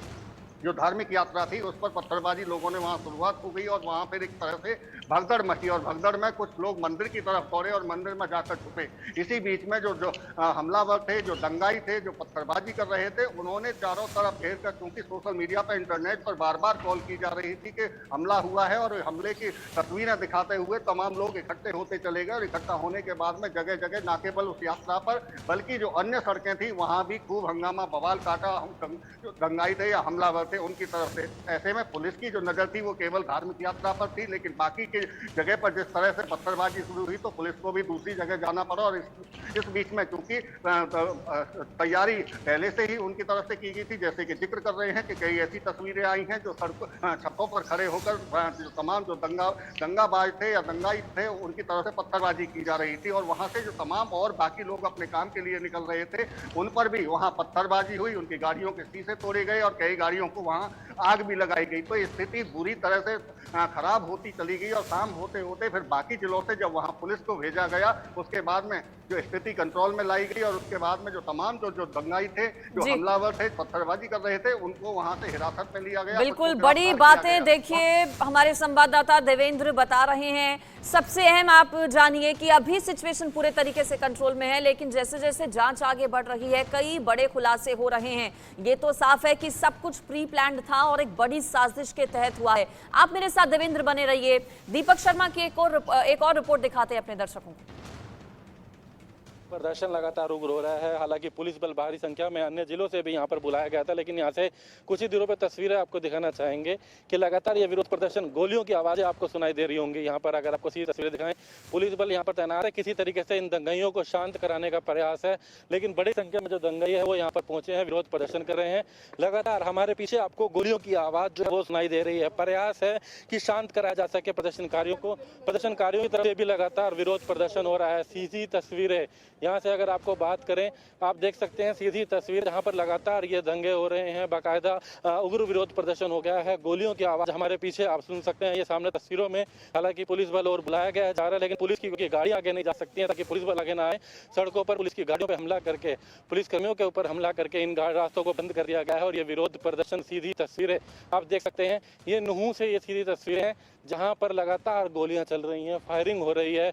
जो धार्मिक यात्रा थी उस पर पत्थरबाजी लोगों ने वहां शुरुआत हो गई और वहां पर एक तरह से भगदड़ मची और भगदड़ में कुछ लोग मंदिर की तरफ दौड़े और मंदिर में जाकर छुपे। इसी बीच में जो हमलावर थे, जो दंगाई थे, जो पत्थरबाजी कर रहे थे, उन्होंने चारों तरफ घेर कर, क्योंकि सोशल मीडिया पर, इंटरनेट पर बार बार कॉल की जा रही थी कि हमला हुआ है और हमले की तस्वीरें दिखाते हुए तमाम लोग इकट्ठे होते चले गए। और इकट्ठा होने के बाद में जगह जगह नाकेबल उस यात्रा पर, बल्कि जो अन्य सड़कें थी वहां भी खूब हंगामा, बवाल काटा। जो दंगाई थे या हमलावर थे उनकी तरफ से। ऐसे में पुलिस की जो नजर थी वो केवल धार्मिक यात्रा पर थी, लेकिन बाकी की जगह पर जिस तरह से पत्थरबाजी शुरू हुई तो पुलिस को भी दूसरी जगह जाना पड़ा। और इस बीच में चूंकि तैयारी पहले से ही उनकी तरफ से की गई थी, जैसे कि जिक्र कर रहे हैं कि कई ऐसी तस्वीरें आई हैं जो छतों पर खड़े होकर जो तमाम जो दंगाबाज थे या दंगाई थे उनकी तरफ से पत्थरबाजी की जा रही थी। और वहां से जो तमाम और बाकी लोग अपने काम के लिए निकल रहे थे उन पर भी वहां पत्थरबाजी हुई, उनकी गाड़ियों के शीशे तोड़े गए और कई गाड़ियों को वहां आग भी लगाई गई। तो स्थिति बुरी तरह से खराब होती चली गई और शाम होते होते फिर बाकी जिलों से जब वहां पुलिस को भेजा गया उसके बाद में जो स्थिति कंट्रोल में लाई गई और उसके बाद में जो तमाम जो दंगाई थे, जो हमलावर थे, पत्थरबाजी कर रहे थे, उनको वहां से हिरासत में लिया गया। बिल्कुल बड़ी बातें देखिए हमारे संवाददाता देवेंद्र बता रहे हैं। सबसे अहम आप जानिए कि अभी सिचुएशन पूरे तरीके से कंट्रोल में है, लेकिन जैसे जैसे जांच आगे बढ़ रही है कई बड़े खुलासे हो रहे हैं। ये तो साफ है कि सब कुछ प्री प्लान्ड था और एक बड़ी साजिश के तहत हुआ है। आप मेरे साथ देवेंद्र बने रहिए। दीपक शर्मा की एक और रिपोर्ट दिखाते हैं अपने दर्शकों को। प्रदर्शन लगातार उग्र हो रहा है। हालांकि पुलिस बल भारी संख्या में अन्य जिलों से भी यहाँ पर बुलाया गया था, लेकिन यहाँ से कुछ ही दिनों पर तस्वीरें आपको दिखाना चाहेंगे कि लगातार ये विरोध प्रदर्शन, गोलियों की आवाज़ें आपको सुनाई दे रही होंगी। यहाँ पर अगर आपको सीधी तस्वीरें दिखाएं, पुलिस बल यहाँ पर तैनात है, किसी तरीके से इन दंगाइयों को शांत कराने का प्रयास है, लेकिन बड़ी संख्या में जो दंगाई है वो यहाँ पर पहुंचे हैं, विरोध प्रदर्शन कर रहे हैं। लगातार हमारे पीछे आपको गोलियों की आवाज़ जो है वो सुनाई दे रही है। प्रयास है कि शांत कराया जा सके प्रदर्शनकारियों को। प्रदर्शनकारियों की तरफ से भी लगातार विरोध प्रदर्शन हो रहा है। सीधी तस्वीरें यहाँ से अगर आपको बात करें, आप देख सकते हैं सीधी तस्वीर जहाँ पर लगातार ये दंगे हो रहे हैं, बाकायदा उग्र विरोध प्रदर्शन हो गया है। गोलियों की आवाज़ हमारे पीछे आप सुन सकते हैं, ये सामने तस्वीरों में। हालांकि पुलिस बल और बुलाया गया जा रहा है, लेकिन पुलिस की गाड़ी आगे नहीं जा सकती है ताकि पुलिस बल आगे ना आए। सड़कों पर पुलिस की गाड़ियों पर हमला करके, पुलिसकर्मियों के ऊपर हमला करके इन रास्तों को बंद कर दिया गया है। और ये विरोध प्रदर्शन, सीधी तस्वीरें आप देख सकते हैं, ये नुहू से ये सीधी तस्वीरें हैं जहां पर लगातार गोलियां चल रही हैं, फायरिंग हो रही है।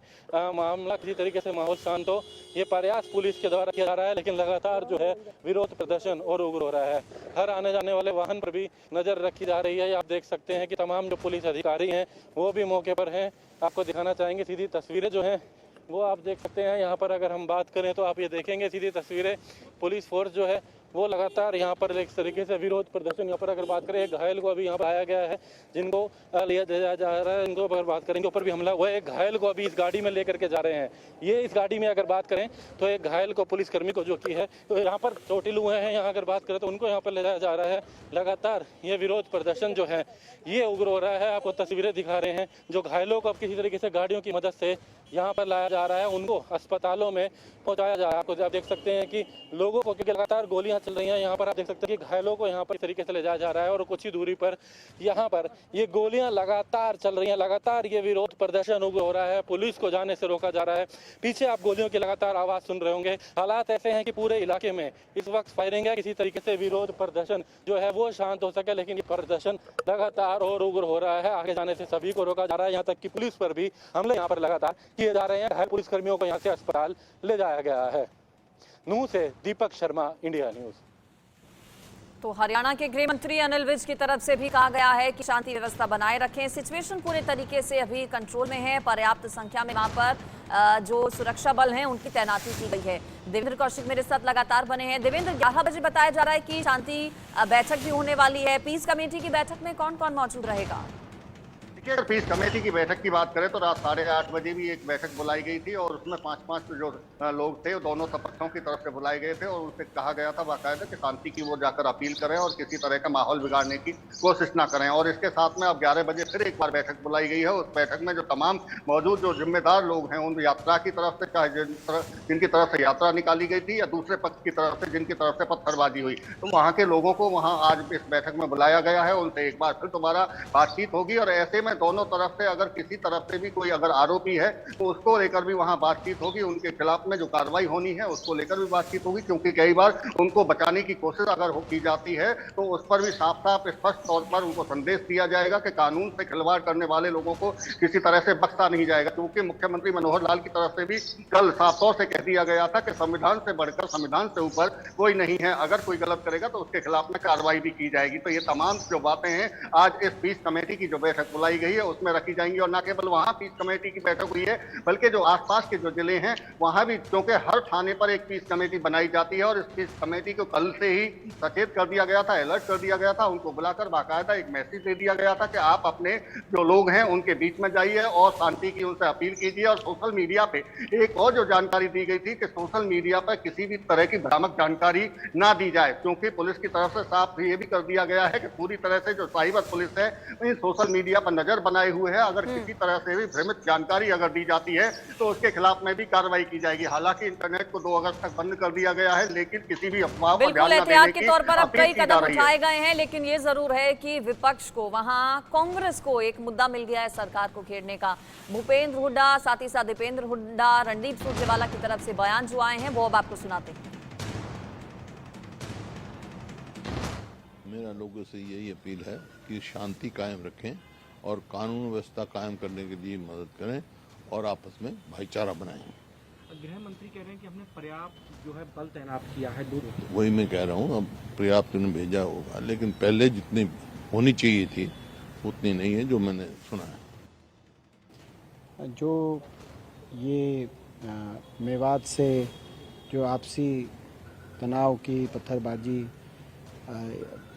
मामला किसी तरीके से माहौल शांत हो, ये प्रयास पुलिस के द्वारा किया जा रहा है, लेकिन लगातार जो है विरोध प्रदर्शन और उग्र हो रहा है। हर आने जाने वाले वाहन पर भी नजर रखी जा रही है। आप देख सकते हैं कि तमाम जो पुलिस अधिकारी हैं वो भी मौके पर हैं। आपको दिखाना चाहेंगे सीधी तस्वीरें जो हैं वो आप देख सकते हैं। यहाँ पर अगर हम बात करें तो आप ये देखेंगे सीधी तस्वीरें, पुलिस फोर्स जो है वो लगातार यहाँ पर एक तरीके से विरोध प्रदर्शन। यहाँ पर अगर बात करें, एक घायल को अभी यहाँ पर आया गया है, जिनको लिया जा रहा है, इनको अगर बात करें, इनके ऊपर भी हमला हुआ है। एक घायल को अभी इस गाड़ी में लेकर के जा रहे हैं। ये इस गाड़ी में अगर बात करें तो एक घायल को, पुलिसकर्मी को जो की है, तो यहाँ पर चोटिल हुए हैं, यहाँ अगर बात करें तो उनको यहाँ पर ले जाया जा रहा है। लगातार ये विरोध प्रदर्शन जो है ये उग्र हो रहा है। आपको तस्वीरें दिखा रहे हैं, जो घायलों को अब किसी तरीके से गाड़ियों की मदद से यहाँ पर लाया जा रहा है, उनको अस्पतालों में पहुँचाया जा रहा है। आपको आप देख सकते हैं कि लोगों को, क्योंकि लगातार गोलियाँ चल रही हैं, यहाँ पर आप देख सकते हैं कि घायलों को यहाँ पर इस तरीके से ले जाया जा रहा है। और कुछ ही दूरी पर यहाँ पर ये गोलियां लगातार चल रही हैं, लगातार ये विरोध प्रदर्शन उग्र हो रहा है। पुलिस को जाने से रोका जा रहा है। पीछे आप गोलियों की लगातार आवाज सुन रहे होंगे। हालात ऐसे हैं कि पूरे इलाके में इस वक्त फायरिंग है, किसी तरीके से विरोध प्रदर्शन जो है वो शांत हो सके, लेकिन ये प्रदर्शन लगातार और उग्र हो रहा है। आगे जाने से सभी को रोका जा रहा है, यहाँ तक कि पुलिस पर भी हमले यहाँ पर लगातार किए जा रहे हैं। घायल पुलिसकर्मियों को यहाँ से अस्पताल ले जाया गया है। नूह से दीपक शर्मा, इंडिया न्यूज। तो हरियाणा के गृह मंत्री अनिल विज की तरफ से भी कहा गया है कि शांति व्यवस्था बनाए रखें। सिचुएशन पूरे तरीके से अभी कंट्रोल में है। पर्याप्त संख्या में वहां पर जो सुरक्षा बल हैं उनकी तैनाती की गई है। देवेंद्र कौशिक मेरे साथ लगातार बने हैं। देवेंद्र, 11 बजे बताया जा रहा है कि शांति बैठक भी होने वाली है। पीस कमेटी की बैठक में कौन कौन मौजूद रहेगा? अगर पीस कमेटी की बैठक की बात करें तो रात 8:30 बजे भी एक बैठक बुलाई गई थी और उसमें 5-5 जो लोग थे वो दोनों सपक्षों की तरफ से बुलाए गए थे और उनसे कहा गया था बाकायदा कि शांति की वो जाकर अपील करें और किसी तरह का माहौल बिगाड़ने की कोशिश ना करें। और इसके साथ में अब 11 बजे फिर एक बार बैठक बुलाई गई है। उस बैठक में जो तमाम मौजूद जो जिम्मेदार लोग हैं, उन यात्रा की तरफ से, चाहे जिनकी तरफ से यात्रा निकाली गई थी या दूसरे पक्ष की तरफ से जिनकी तरफ से पत्थरबाजी हुई, तो वहाँ के लोगों को वहाँ आज इस बैठक में बुलाया गया है। उनसे एक बार फिर दोबारा बातचीत होगी और ऐसे में दोनों तरफ से अगर किसी तरफ से भी कोई अगर आरोपी है तो उसको लेकर भी वहां बातचीत होगी। उनके खिलाफ में जो कार्रवाई होनी है उसको लेकर भी बातचीत होगी, क्योंकि कई बार उनको बचाने की कोशिश अगर की जाती है तो उस पर भी साफ साफ स्पष्ट तौर पर उनको संदेश दिया जाएगा कि कानून से खिलवाड़ करने वाले लोगों को किसी तरह से बख्शा नहीं जाएगा। क्योंकि मुख्यमंत्री मनोहर लाल की तरफ से भी कल साफ तौर से कह दिया गया था कि संविधान से बढ़कर, संविधान से ऊपर कोई नहीं है। अगर कोई गलत करेगा तो उसके खिलाफ में कार्रवाई भी की जाएगी। तो ये तमाम जो बातें हैं आज इस पीस कमेटी की जो बैठक बुलाई गई है उसमें रखी जाएंगी। और न केवल वहां पीस कमेटी की बैठक हुई है बल्कि जो आसपास के जो जिले हैं वहां भी, क्योंकि हर थाने पर एक पीस कमेटी बनाई जाती है और इस पीस कमेटी को कल से ही सचेत कर दिया गया था, अलर्ट कर दिया गया था। उनको बुलाकर बाकायदा एक मैसेज दे दिया गया था कि आप अपने जो लोग हैं उनके बीच में जाइए और शांति की उनसे अपील कीजिए। और सोशल मीडिया पे एक और जो जानकारी दी गई थी कि सोशल मीडिया पर किसी भी तरह की भ्रामक जानकारी ना दी जाए, क्योंकि पुलिस की तरफ से साफ ये भी कर दिया गया है कि पूरी तरह से जो साइबर पुलिस है इन सोशल मीडिया पर नजर बनाए हुए है। अगर किसी तरह से भी भ्रमित जानकारी अगर दी जाती है तो उसके खिलाफ में भी कार्रवाई की जाएगी। हालांकि इंटरनेट को 2 अगस्त तक बंद कर दिया गया है, लेकिन किसी भी अफवाह पर ध्यान न देने के तौर पर अब कई कदम उठाए गए हैं। लेकिन ये जरूर है कि विपक्ष को, वहां कांग्रेस को एक मुद्दा मिल गया है सरकार को घेरने का। भूपेंद्र हुड्डा, साथ ही साथ दीपेंद्र हुड्डा, रणदीप सुरजेवाला की तरफ से बयान जो आए हैं वो अब आपको सुनाते हैं। मेरा लोगों से यही अपील है कि शांति कायम रखें और कानून व्यवस्था कायम करने के लिए मदद करें और आपस में भाईचारा बनाएं। गृह मंत्री कह रहे हैं कि हमने पर्याप्त जो है बल तैनात किया है। वही मैं कह रहा हूँ, अब पर्याप्त उन्हें भेजा होगा, लेकिन पहले जितनी होनी चाहिए थी उतनी नहीं है जो मैंने सुना है। जो ये मेवात से जो आपसी तनाव की, पत्थरबाजी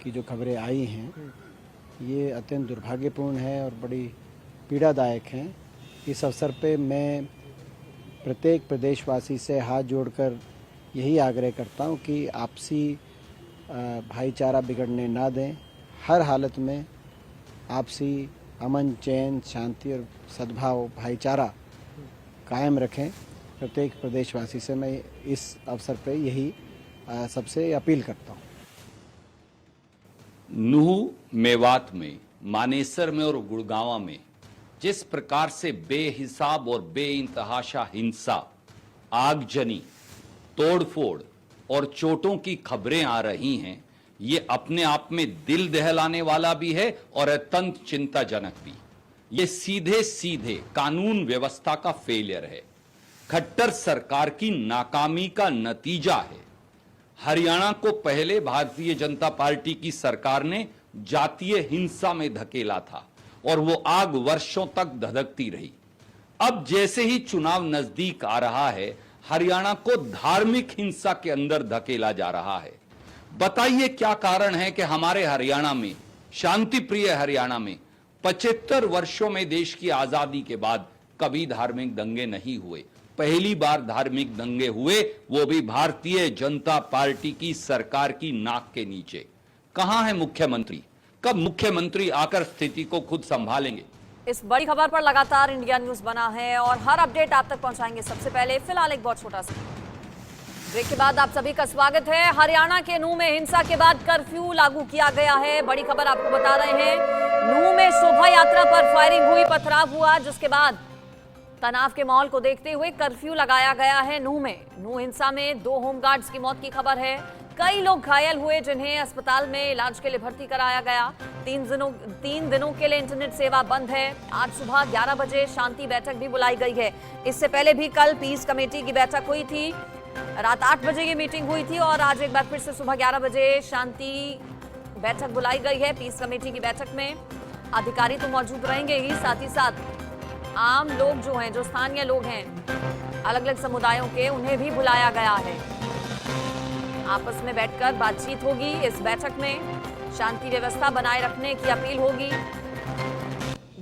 की जो खबरें आई हैं, ये अत्यंत दुर्भाग्यपूर्ण है और बड़ी पीड़ादायक हैं। इस अवसर पे मैं प्रत्येक प्रदेशवासी से हाथ जोड़कर यही आग्रह करता हूँ कि आपसी भाईचारा बिगड़ने ना दें। हर हालत में आपसी अमन, चैन, शांति और सद्भाव, भाईचारा कायम रखें। प्रत्येक प्रदेशवासी से मैं इस अवसर पे यही सबसे अपील करता हूँ। नूह, मेवात में, मानेसर में और गुड़गांवा में जिस प्रकार से बेहिसाब और बेइंतहाशा हिंसा, आगजनी, तोड़फोड़ और चोटों की खबरें आ रही हैं, ये अपने आप में दिल दहलाने वाला भी है और अत्यंत चिंताजनक भी। ये सीधे सीधे कानून व्यवस्था का फेलियर है, खट्टर सरकार की नाकामी का नतीजा है। हरियाणा को पहले भारतीय जनता पार्टी की सरकार ने जातीय हिंसा में धकेला था और वो आग वर्षों तक धधकती रही। अब जैसे ही चुनाव नजदीक आ रहा है, हरियाणा को धार्मिक हिंसा के अंदर धकेला जा रहा है। बताइए क्या कारण है कि हमारे हरियाणा में, शांति प्रिय हरियाणा में 75 वर्षों में देश की आजादी के बाद कभी धार्मिक दंगे नहीं हुए। पहली बार धार्मिक दंगे हुए, वो भी भारतीय जनता पार्टी की सरकार की नाक के नीचे। कहां है मुख्यमंत्री? कब मुख्यमंत्री आकर स्थिति को खुद संभालेंगे? इस बड़ी खबर पर लगातार इंडिया न्यूज बना है और हर अपडेट आप तक पहुंचाएंगे। सबसे पहले फिलहाल एक बहुत छोटा सा ब्रेक के बाद आप सभी का स्वागत है। हरियाणा के नूह में हिंसा के बाद कर्फ्यू लागू किया गया है। बड़ी खबर आपको बता रहे हैं। नूह में शोभा यात्रा पर फायरिंग हुई, पथराव हुआ, जिसके बाद तनाव के माहौल को देखते हुए कर्फ्यू लगाया गया है नूह में। नूह हिंसा में 2 होमगार्ड्स की मौत की खबर है। कई लोग घायल हुए जिन्हें अस्पताल में इलाज के लिए भर्ती कराया गया। 3 दिनों के लिए इंटरनेट सेवा बंद है। आज सुबह 11 बजे शांति बैठक भी बुलाई गई है। इससे पहले भी कल पीस कमेटी की बैठक हुई थी। रात 8 बजे ये मीटिंग हुई थी और आज एक बार फिर से सुबह 11 बजे शांति बैठक बुलाई गई है। पीस कमेटी की बैठक में अधिकारी तो मौजूद रहेंगे ही, साथ ही साथ आम लोग जो हैं, जो स्थानीय लोग हैं अलग अलग समुदायों के, उन्हें भी बुलाया गया है। आपस में बैठकर बातचीत होगी। इस बैठक में शांति व्यवस्था बनाए रखने की अपील होगी।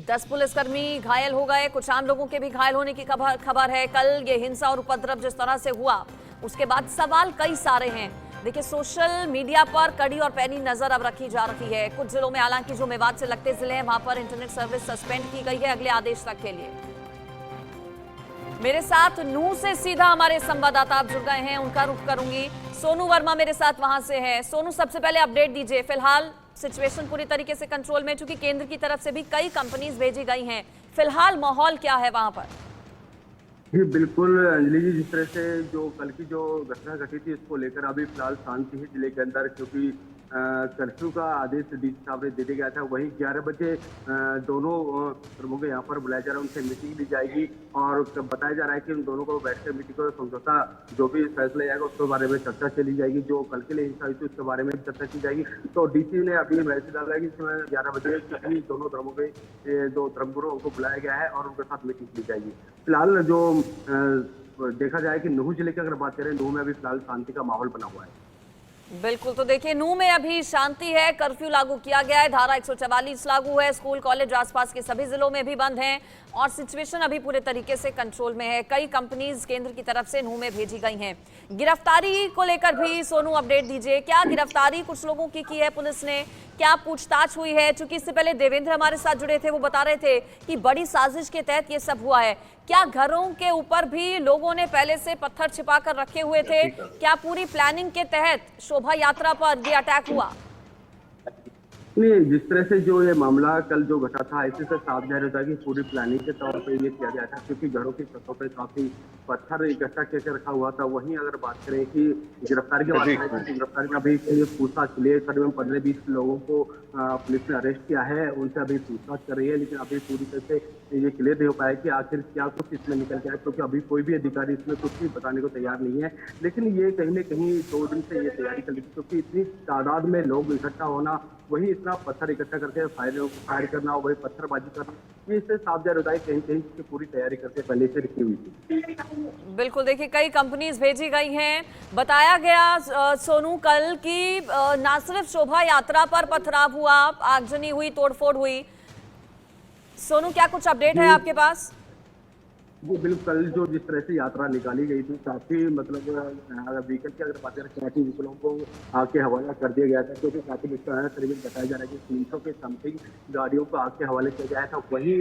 10 पुलिसकर्मी घायल हो गए, कुछ आम लोगों के भी घायल होने की खबर है। कल ये हिंसा और उपद्रव जिस तरह से हुआ, उसके बाद सवाल कई सारे हैं। देखिए, सोशल मीडिया पर कड़ी और पैनी नजर अब रखी जा रही है। कुछ जिलों में, हालांकि जो मेवात से लगते जिले हैं, वहां पर इंटरनेट सर्विस सस्पेंड की गई है अगले आदेश तक के लिए। मेरे साथ नूह से सीधा हमारे संवाददाता आप जुड़ गए हैं, उनका रुख करूंगी। सोनू वर्मा मेरे साथ वहां से है। सोनू, सबसे पहले अपडेट दीजिए। फिलहाल सिचुएशन पूरी तरीके से कंट्रोल में, चूंकि केंद्र की तरफ से भी कई कंपनीज भेजी गई हैं। फिलहाल माहौल क्या है वहां पर? जी बिल्कुल अंजलि जी, जिस तरह से जो कल की जो घटना घटी थी, इसको लेकर अभी फिलहाल शांति है जिले के अंदर, क्योंकि कर्फ्यू का आदेश डीसी साहब ने दे दिया गया था। वहीं 11 बजे दोनों प्रमुखों को यहाँ पर बुलाया जा रहा है, उनसे मीटिंग ली जाएगी और बताया जा रहा है कि उन दोनों को बैठकर मीटिंग को समझौता जो भी फैसला जाएगा उसके बारे में चर्चा चली जाएगी। जो कल के लिए हिंसा हुई थी उसके बारे में चर्चा की जाएगी। तो डीसी ने अभी मैसेज डाला है कि इसमें 11 बजे सभी दोनों धर्मों के 2 धर्मगुरुओं को बुलाया गया है और उनके साथ मीटिंग की जाएगी। फिलहाल जो देखा जाए कि नूह जिले की अगर बात करें, नूह में अभी फिलहाल शांति का माहौल बना हुआ है। बिल्कुल, तो देखिए नूह में अभी शांति है। कर्फ्यू लागू किया गया है, धारा 144 लागू है। स्कूल कॉलेज आसपास के सभी जिलों में भी बंद हैं और सिचुएशन अभी पूरे तरीके से कंट्रोल में है। कई कंपनीज केंद्र की तरफ से नूह में भेजी गई हैं। गिरफ्तारी को लेकर भी सोनू अपडेट दीजिए। क्या गिरफ्तारी कुछ लोगों की है पुलिस ने? क्या पूछताछ हुई है? चूंकि इससे पहले देवेंद्र हमारे साथ जुड़े थे, वो बता रहे थे कि बड़ी साजिश के तहत ये सब हुआ है। क्या घरों के ऊपर भी लोगों ने पहले से पत्थर छिपा कर रखे हुए थे? क्या पूरी प्लानिंग के तहत शोभा यात्रा पर ये अटैक हुआ? नहीं, जिस तरह से जो ये मामला कल जो घटा था, ऐसे से साफ जाहिर होता है कि पूरी प्लानिंग के तौर पे ये किया गया था, क्योंकि घरों की छतों पे काफी पत्थर इकट्ठा करके रखा हुआ था। वहीं अगर बात करें कि गिरफ्तारी की बात करें, तो गिरफ्तारी में अभी पूछताछ के लिए करीबन 15-20 लोगों को पुलिस ने अरेस्ट किया है। उनसे अभी पूछताछ कर रही है, लेकिन अभी पूरी तरह से ये क्लियर नहीं हो पाया कि आखिर क्या कुछ इसमें निकल के आया, क्योंकि अभी कोई भी अधिकारी इसमें कुछ भी बताने को तैयार नहीं है। लेकिन ये कहीं न कहीं 2 दिन से ये तैयारी कर ली, क्योंकि इतनी तादाद में लोग इकट्ठा होना वहीं इतना पत्थर इकट्ठा करके फायर करना और वही पत्थरबाजी करना, ये इससे साफ जाहिर होता है कहीं कहीं की पूरी तैयारी करके पहले से रखी हुई थी। बिल्कुल, देखिए कई कंपनीज भेजी गई हैं। बताया गया सोनू कल की ना सिर्फ शोभा यात्रा पर पथराव हुआ, आगजनी हुई, तोड़फोड़ हुई। सोनू, क्या कुछ अपडेट है आपके पास? जी बिल्कुल, कल जो जिस तरह से यात्रा निकाली गई थी काफी मतलब व्हीकल की अगर बात करें काफी व्हीकलों को आग के हवाला कर दिया गया था, क्योंकि काफी करीबन बताया जा रहा है कि 300 के समथिंग गाड़ियों को आग के हवाले किया गया था। वहीं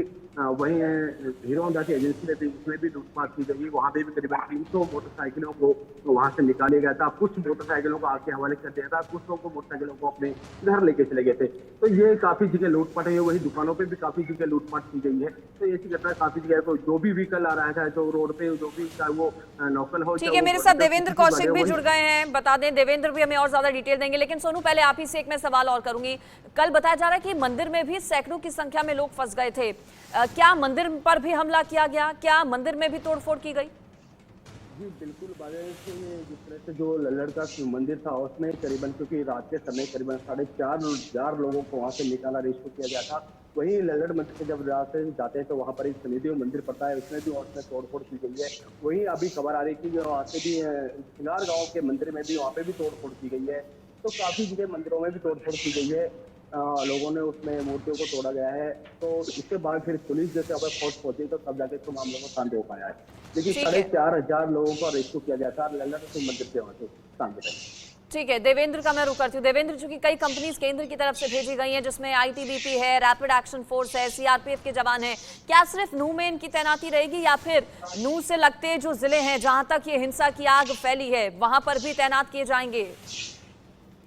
हीरो होंडा की एजेंसी ने भी उसमें भी लूटपाट की गई, वहाँ पे भी करीबन 300 मोटरसाइकिलों को वहाँ से निकाला गया था। कुछ मोटरसाइकिलों को आग के हवाले कर दिया था, कुछ लोगों को मोटरसाइकिलों को अपने घर लेके चले गए थे। तो ये काफी जगह लूटपाट है, वही दुकानों पे भी काफी जगह लूटपाट की गई है। तो ऐसी घटना काफी जगह तो जो भी व्हीकल आ रहा है जो रोड पे जो भी चाहे वो लोकल हो। ठीक है, मेरे साथ देवेंद्र कौशिक भी जुड़ गए हैं। बता दें देवेंद्र भी हमें और ज्यादा डिटेल देंगे, लेकिन सोनू पहले आप ही से एक मैं सवाल और करूंगी। कल बताया जा रहा है कि मंदिर में भी सैकड़ों की संख्या में लोग फंस गए थे। क्या मंदिर पर भी हमला किया गया? क्या मंदिर में भी तोड़फोड़ की गई? जी बिल्कुल, जिस तरह से जो लल्लड़ का मंदिर था उसमें करीबन, क्योंकि रात के समय करीबन 4,500 लोगों को वहाँ से निकाला, रेस्क्यू किया गया था। वहीं लल्लड़ मंदिर से जब रात से जाते हैं तो वहाँ पर एक शनिदेव मंदिर पड़ता है, उसमें भी उसमें तोड़फोड़ की गई है। वहीं अभी खबर आ रही थी जो वहाँ से भी सिंगार गाँव के मंदिर में भी वहाँ पे भी तोड़फोड़ की गई है। तो काफी जगह मंदिरों में भी तोड़फोड़ की गई है, लोगों ने उसमें मूर्तियों को तोड़ा गया है। तो इसके बाद फिर पुलिस जैसे अब फोर्स पहुंची तो तब जाके इस मामलों को शांत हो पाया है। लेकिन 4,500 लोगों का रेस्क्यू किया गया था लल्लड़ मंदिर से वहाँ से शांत। ठीक है, देवेंद्र का मैं रुक करती हूँ। देवेंद्र, चूंकि कई कंपनीज केंद्र की तरफ से भेजी गई हैं, जिसमें आईटीबीपी है, रैपिड एक्शन फोर्स है, सीआरपीएफ के जवान हैं, क्या सिर्फ नूह में इनकी तैनाती रहेगी या फिर नूह से लगते जो जिले हैं जहां तक ये हिंसा की आग फैली है वहां पर भी तैनात किए जाएंगे?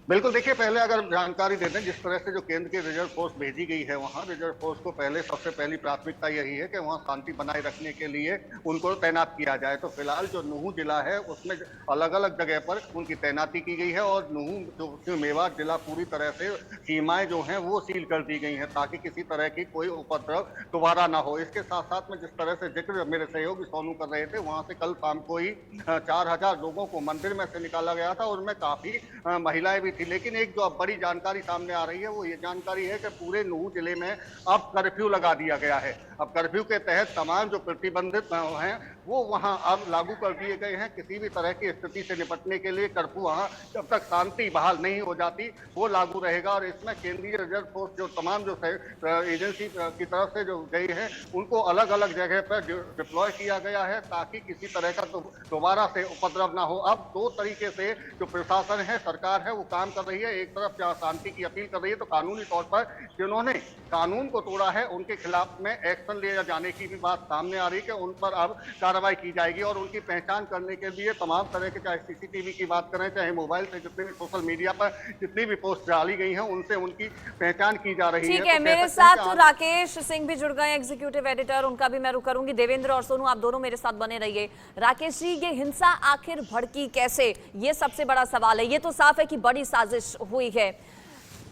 बिल्कुल, देखिए पहले अगर जानकारी देते हैं, जिस तरह से जो केंद्र की रिजर्व फोर्स भेजी गई है वहाँ रिजर्व फोर्स को पहले सबसे पहली प्राथमिकता यही है कि वहाँ शांति बनाए रखने के लिए उनको तैनात किया जाए। तो फिलहाल जो नूह जिला है उसमें अलग अलग जगह पर उनकी तैनाती की गई है और नूह जो मेवात जिला पूरी तरह से सीमाएं जो हैं वो सील कर दी गई हैं ताकि किसी तरह की कोई उपद्रव दोबारा ना हो। इसके साथ साथ में जिस तरह से जिक्र मेरे सहयोगी सोनू कर रहे थे, वहाँ से कल शाम को ही 4,000 लोगों को मंदिर में से निकाला गया था और उनमें काफी महिलाएं भी थी। लेकिन एक जो अब बड़ी जानकारी सामने आ रही है वो ये जानकारी है कि पूरे नूह जिले में अब कर्फ्यू लगा दिया गया है। अब कर्फ्यू के तहत तमाम जो प्रतिबंधित हैं वो वहां अब लागू कर दिए गए हैं। किसी भी तरह की स्थिति से निपटने के लिए कर्फ्यू वहां जब तक शांति बहाल नहीं हो जाती वो लागू रहेगा। और इसमें केंद्रीय रिजर्व फोर्स जो तमाम जो एजेंसी की तरफ से जो गई है उनको अलग अलग जगह पर डिप्लॉय किया गया है ताकि किसी तरह का दोबारा से उपद्रव ना हो। अब दो तरीके से जो प्रशासन है, सरकार है, वो काम कर रही है। एक तरफ शांति की अपील कर रही है तो कानूनी तौर पर जिन्होंने कानून को तोड़ा है उनके खिलाफ में एक्शन लिया जाने की भी बात सामने आ रही है कि उन पर अब कार्रवाई की जाएगी और उनकी पहचान करने के लिए तमाम तरह के, चाहे सीसीटीवी की बात करें, चाहे मोबाइल से जितने भी सोशल मीडिया पर जितनी भी पोस्ट डाली गई हैं उनसे उनकी पहचान की जा रही है। ठीक है, मेरे साथ राकेश सिंह भी जुड़ गए, एग्जीक्यूटिव एडिटर, उनका भी मैं रुक करूंगी। देवेंद्र और सोनू, आप दोनों मेरे साथ बने रहिए। राकेश जी, ये हिंसा आखिर भड़की कैसे, ये सबसे बड़ा सवाल है। ये तो साफ है कि बड़ी साजिश हुई है।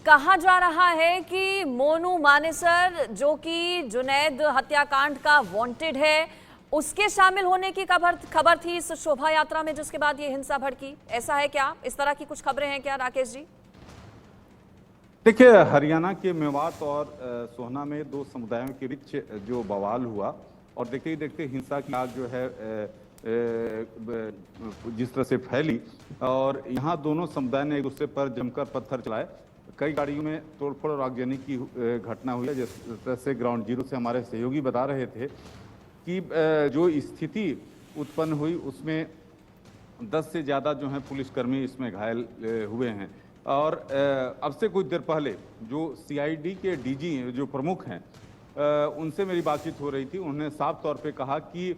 कहा जा रहा है कि मोनू मानेसर जो कि जुनैद हत्याकांड का वांटेड है, उसके शामिल होने की खबर थी इस शोभा यात्रा में जिसके बाद ये हिंसा भड़की। ऐसा है क्या? इस तरह की कुछ खबरें हैं क्या राकेश जी? देखिए, हरियाणा के मेवात और सोहना में दो समुदायों के बीच जो बवाल हुआ और देखते ही देखते हिंसा की आग जो है जिस तरह से फैली और यहाँ दोनों समुदाय ने एक दूसरे पर जमकर पत्थर चलाए। कई गाड़ियों में तोड़फोड़ और आगजनी की घटना हुई है। जिस तरह से ग्राउंड जीरो से हमारे सहयोगी बता रहे थे कि जो स्थिति उत्पन्न हुई उसमें 10 से ज़्यादा जो हैं पुलिसकर्मी इसमें घायल हुए हैं। और अब से कुछ देर पहले जो सीआईडी के डीजी जो प्रमुख हैं उनसे मेरी बातचीत हो रही थी। उन्होंने साफ तौर पे कहा कि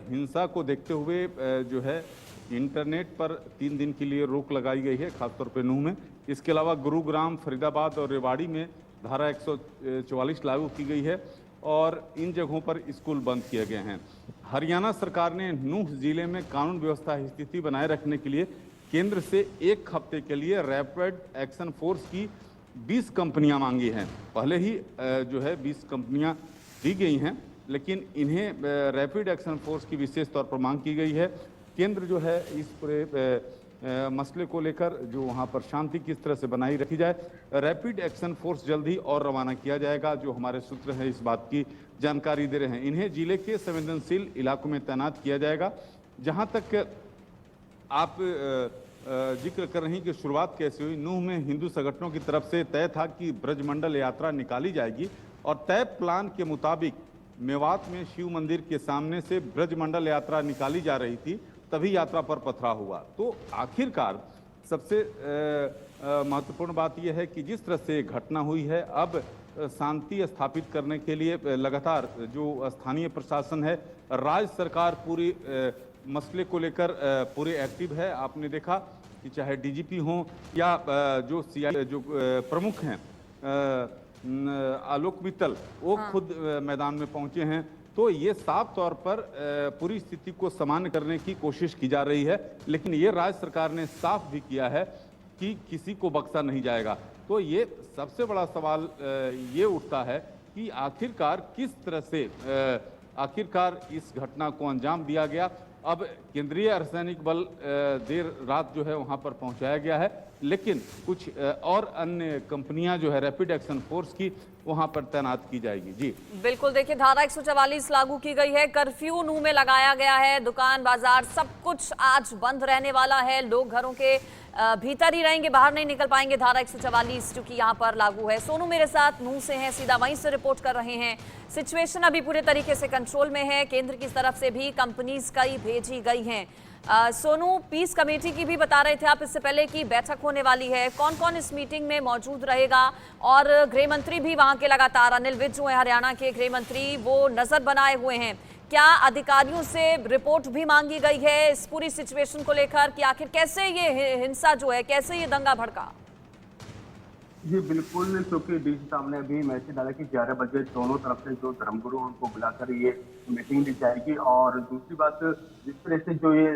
हिंसा को देखते हुए जो है इंटरनेट पर 3 दिन के लिए रोक लगाई गई है, खासतौर पे नूह में। इसके अलावा गुरुग्राम, फरीदाबाद और रेवाड़ी में धारा 144 लागू की गई है और इन जगहों पर स्कूल बंद किए गए हैं। हरियाणा सरकार ने नूह जिले में कानून व्यवस्था स्थिति बनाए रखने के लिए केंद्र से 1 हफ्ते के लिए रैपिड एक्शन फोर्स की 20 कंपनियां मांगी हैं। पहले ही जो है 20 कंपनियां दी गई हैं, लेकिन इन्हें रैपिड एक्शन फोर्स की विशेष तौर पर मांग की गई है। केंद्र जो है इस पूरे मसले को लेकर जो वहाँ पर शांति किस तरह से बनाई रखी जाए। रैपिड एक्शन फोर्स जल्द ही और रवाना किया जाएगा, जो हमारे सूत्र हैं इस बात की जानकारी दे रहे हैं। इन्हें जिले के संवेदनशील इलाकों में तैनात किया जाएगा। जहाँ तक आप जिक्र कर रही हैं कि शुरुआत कैसे हुई, नूह में हिंदू संगठनों की तरफ से तय था कि ब्रजमंडल यात्रा निकाली जाएगी और तय प्लान के मुताबिक मेवात में शिव मंदिर के सामने से ब्रजमंडल यात्रा निकाली जा रही थी, तभी यात्रा पर पथराव हुआ। तो आखिरकार सबसे महत्वपूर्ण बात यह है कि जिस तरह से घटना हुई है, अब शांति स्थापित करने के लिए लगातार जो स्थानीय प्रशासन है, राज्य सरकार पूरी मसले को लेकर पूरे एक्टिव है। आपने देखा कि चाहे डीजीपी हों या जो सीआई जो प्रमुख हैं आलोक मित्तल, वो खुद मैदान में पहुंचे हैं। तो ये साफ तौर पर पूरी स्थिति को सामान्य करने की कोशिश की जा रही है, लेकिन ये राज्य सरकार ने साफ भी किया है कि किसी को बख्शा नहीं जाएगा। तो ये सबसे बड़ा सवाल ये उठता है कि आखिरकार किस तरह से आखिरकार इस घटना को अंजाम दिया गया। अब केंद्रीय अर्धसैनिक बल देर रात जो है वहां पर पहुंचाया गया है, लेकिन कुछ और अन्य कंपनियां जो है रैपिड एक्शन फोर्स की वहां पर तैनात की जाएगी। जी बिल्कुल, देखिए धारा 144 लागू की गई है, कर्फ्यू नूह में लगाया गया है, दुकान बाजार सब कुछ आज बंद रहने वाला है, लोग घरों के भीतर ही रहेंगे, बाहर नहीं निकल पाएंगे। धारा 144 जो कि यहाँ पर लागू है। सोनू मेरे साथ नूह से हैं, सीधा वहीं से रिपोर्ट कर रहे हैं। सिचुएशन अभी पूरे तरीके से कंट्रोल में है, केंद्र की तरफ से भी कंपनीज कई भेजी गई हैं। सोनू, पीस कमेटी की भी बता रहे थे आप इससे पहले कि बैठक होने वाली है, कौन कौन इस मीटिंग में मौजूद रहेगा? और गृह मंत्री भी वहां के लगातार, अनिल विज जो है हरियाणा के गृह मंत्री, वो नजर बनाए हुए हैं। क्या अधिकारियों से रिपोर्ट भी मांगी गई है इस पूरी सिचुएशन को लेकर कि आखिर कैसे ये हिंसा जो है, कैसे ये दंगा भड़का? जी बिल्कुल, क्योंकि डीसी साहब ने अभी मैसेज डाला कि 11 बजे दोनों तरफ से जो धर्मगुरु उनको बुलाकर ये मीटिंग ली जाएगी। और दूसरी बात, जिस तरह से जो ये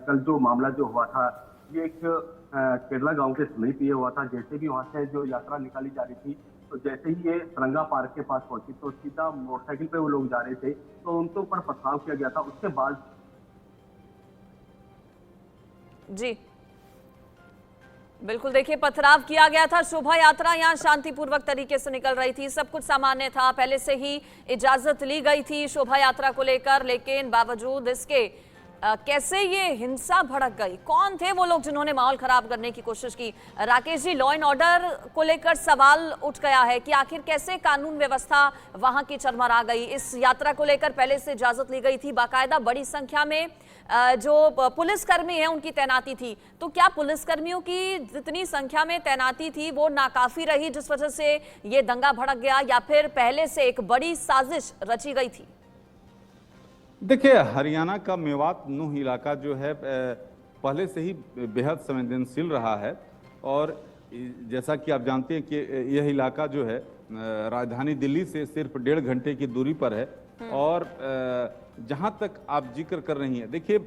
कल जो मामला जो हुआ था, ये एक केरला गांव के समीप ये हुआ था। जैसे भी वहां से जो यात्रा निकाली जा रही थी, तो जैसे ही ये तिरंगा पार्क के पास पहुंची तो सीधा मोटरसाइकिल पे वो लोग जा रहे थे, तो उनके ऊपर पथराव किया गया था। उसके बाद जी बिल्कुल, देखिए पथराव किया गया था। शोभा यात्रा यहाँ शांतिपूर्वक तरीके से निकल रही थी, सब कुछ सामान्य था, पहले से ही इजाजत ली गई थी शोभा यात्रा को लेकर, लेकिन बावजूद इसके कैसे ये हिंसा भड़क गई? कौन थे वो लोग जिन्होंने माहौल खराब करने की कोशिश की? Rakesh ji, law and order को लेकर सवाल उठ गया है कि आखिर कैसे कानून व्यवस्था वहां की चरमरा गई? इस यात्रा को लेकर पहले से इजाजत ली गई थी, बाकायदा बड़ी संख्या में जो पुलिसकर्मी हैं उनकी तैनाती थी, तो क्या पुलिसकर्मियों की जितनी संख्या में तैनाती थी वो नाकाफी रही जिस वजह से ये दंगा भड़क गया, या फिर पहले से एक बड़ी साजिश रची गई थी? देखिए, हरियाणा का मेवात नूह इलाका जो है पहले से ही बेहद संवेदनशील रहा है। और जैसा कि आप जानते हैं कि यह इलाका जो है राजधानी दिल्ली से सिर्फ 1.5 घंटे की दूरी पर है। और जहां तक आप जिक्र कर रही हैं, देखिए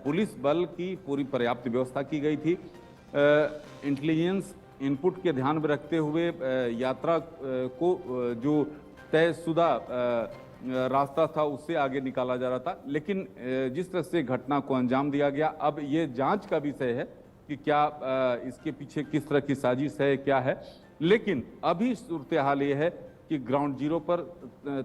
पुलिस बल की पूरी पर्याप्त व्यवस्था की गई थी। इंटेलिजेंस इनपुट के ध्यान में रखते हुए यात्रा को जो तयशुदा रास्ता था उससे आगे निकाला जा रहा था, लेकिन जिस तरह से घटना को अंजाम दिया गया, अब ये जांच का विषय है कि क्या इसके पीछे किस तरह की साजिश है, क्या है। लेकिन अभी सूरत हाल ये है कि ग्राउंड जीरो पर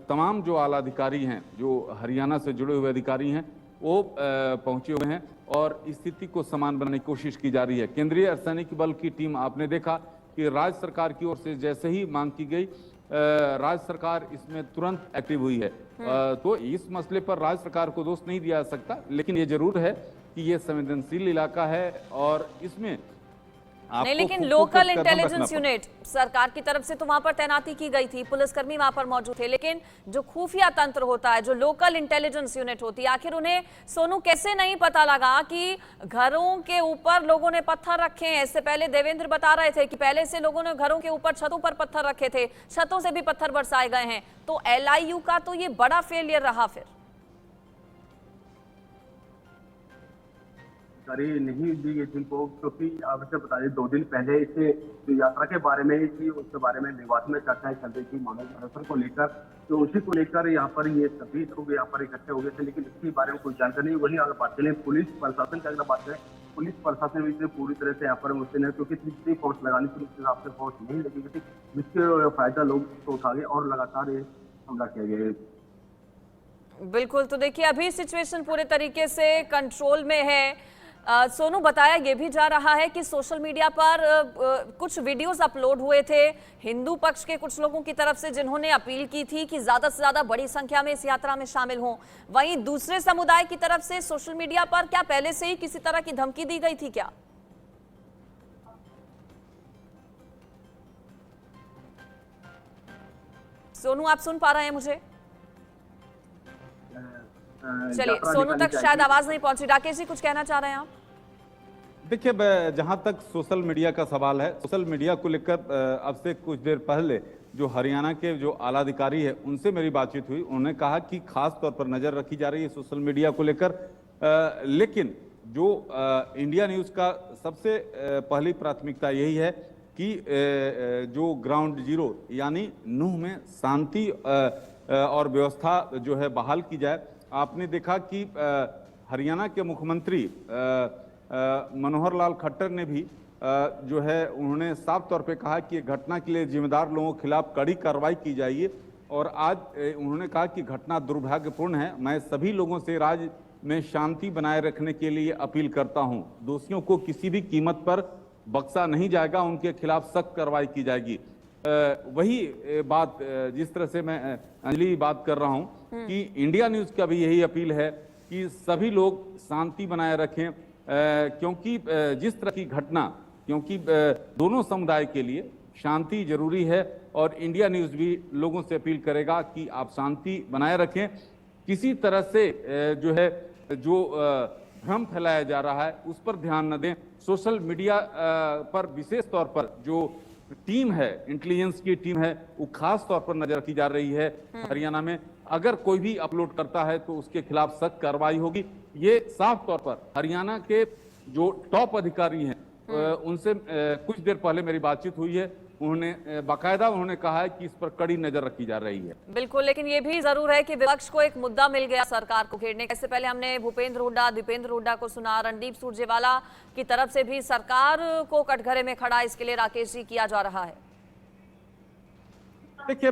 तमाम जो आला अधिकारी हैं, जो हरियाणा से जुड़े हुए अधिकारी हैं, वो पहुंचे हुए हैं और स्थिति को समान बनाने की कोशिश की जा रही है। केंद्रीय अर्धसैनिक बल की टीम, आपने देखा कि राज्य सरकार की ओर से जैसे ही मांग की गई, राज्य सरकार इसमें तुरंत एक्टिव हुई है। तो इस मसले पर राज्य सरकार को दोष नहीं दिया जा सकता, लेकिन ये जरूर है कि ये संवेदनशील इलाका है और इसमें नहीं, लेकिन लोकल इंटेलिजेंस यूनिट सरकार की तरफ से तो वहां पर तैनाती की गई थी, पुलिसकर्मी वहां पर मौजूद थे, लेकिन जो खुफिया तंत्र होता है, जो लोकल इंटेलिजेंस यूनिट होती है, आखिर उन्हें सोनू कैसे नहीं पता लगा कि घरों के ऊपर लोगों ने पत्थर रखे हैं? इससे पहले देवेंद्र बता रहे थे कि पहले से लोगों ने घरों के ऊपर, छतों पर पत्थर रखे थे, छतों से भी पत्थर बरसाए गए हैं। तो LIU का तो ये बड़ा फेलियर रहा फिर। नहीं दी गई थी को, क्योंकि आप इसे बता दें 2 दिन पहले इसे जो यात्रा के बारे में ही थी, उसके बारे में मेवात में चर्चाएं चल रही थी मानव संरक्षण को लेकर, तो उसी को लेकर यहाँ पर ये सभी लोग यहाँ पर इकट्ठे हो गए थे, लेकिन इसके बारे में कोई जानकारी नहीं। वही अगर बात करें पुलिस प्रशासन की, अगर बात करें पुलिस प्रशासन भी इसमें पूरी तरह से यहाँ पर मुस्तैद है, क्योंकि जितनी फोर्स लगानी थी उस हिसाब से फोर्स नहीं लगी थी, जिसके फायदा लोग तो उठा गए और लगातार ये हमला किया गया है। बिल्कुल, तो देखिए अभी सिचुएशन पूरे तरीके से कंट्रोल में है। सोनू, बताया ये भी जा रहा है कि सोशल मीडिया पर कुछ वीडियोस अपलोड हुए थे हिंदू पक्ष के कुछ लोगों की तरफ से, जिन्होंने अपील की थी कि ज्यादा से ज्यादा बड़ी संख्या में इस यात्रा में शामिल हों। वहीं दूसरे समुदाय की तरफ से सोशल मीडिया पर क्या पहले से ही किसी तरह की धमकी दी गई थी क्या? सोनू, आप सुन पा रहे हैं मुझे? चलिए, सोनू तक शायद आवाज नहीं पहुंची। राकेश जी, कुछ कहना चाह रहे हैं आप? देखिए, जहां तक सोशल मीडिया का सवाल है, सोशल मीडिया को लेकर अब से कुछ देर पहले जो हरियाणा के जो आला अधिकारी है उनसे मेरी बातचीत हुई। उन्होंने कहा कि खास तौर पर नजर रखी जा रही है सोशल मीडिया को लेकर, लेकिन जो इंडिया न्यूज का सबसे पहली प्राथमिकता यही है कि जो ग्राउंड जीरो यानी नूह में शांति और व्यवस्था जो है बहाल की जाए। आपने देखा कि हरियाणा के मुख्यमंत्री मनोहर लाल खट्टर ने भी जो है उन्होंने साफ तौर पे कहा कि घटना के लिए जिम्मेदार लोगों के खिलाफ कड़ी कार्रवाई की जाएगी। और आज उन्होंने कहा कि घटना दुर्भाग्यपूर्ण है। मैं सभी लोगों से राज्य में शांति बनाए रखने के लिए अपील करता हूं। दोषियों को किसी भी कीमत पर बख्शा नहीं जाएगा, उनके खिलाफ सख्त कार्रवाई की जाएगी। वही बात जिस तरह से मैं अंजलि बात कर रहा हूं कि इंडिया न्यूज का भी यही अपील है कि सभी लोग शांति बनाए रखें, क्योंकि जिस तरह की घटना, क्योंकि दोनों समुदाय के लिए शांति जरूरी है। और इंडिया न्यूज भी लोगों से अपील करेगा कि आप शांति बनाए रखें। किसी तरह से जो है जो भ्रम फैलाया जा रहा है उस पर ध्यान न दें। सोशल मीडिया पर विशेष तौर पर जो टीम है, इंटेलिजेंस की टीम है, वो खास तौर पर नजर रखी जा रही है हरियाणा में। अगर कोई भी अपलोड करता है तो उसके खिलाफ सख्त कार्रवाई होगी। ये साफ तौर पर हरियाणा के जो टॉप अधिकारी हैं उनसे कुछ देर पहले मेरी बातचीत हुई है। उन्होंने बाकायदा उन्होंने कहा है कि इस पर कड़ी नजर रखी जा रही है। बिल्कुल, लेकिन ये भी जरूर है कि विपक्ष को एक मुद्दा मिल गया सरकार को घेरने। इससे पहले हमने भूपेंद्र हुड्डा, दीपेंद्र हुड्डा को सुना, रणदीप सुरजेवाला की तरफ से भी सरकार को कटघरे में खड़ा इसके लिए राकेश जी किया जा रहा है। देखिए,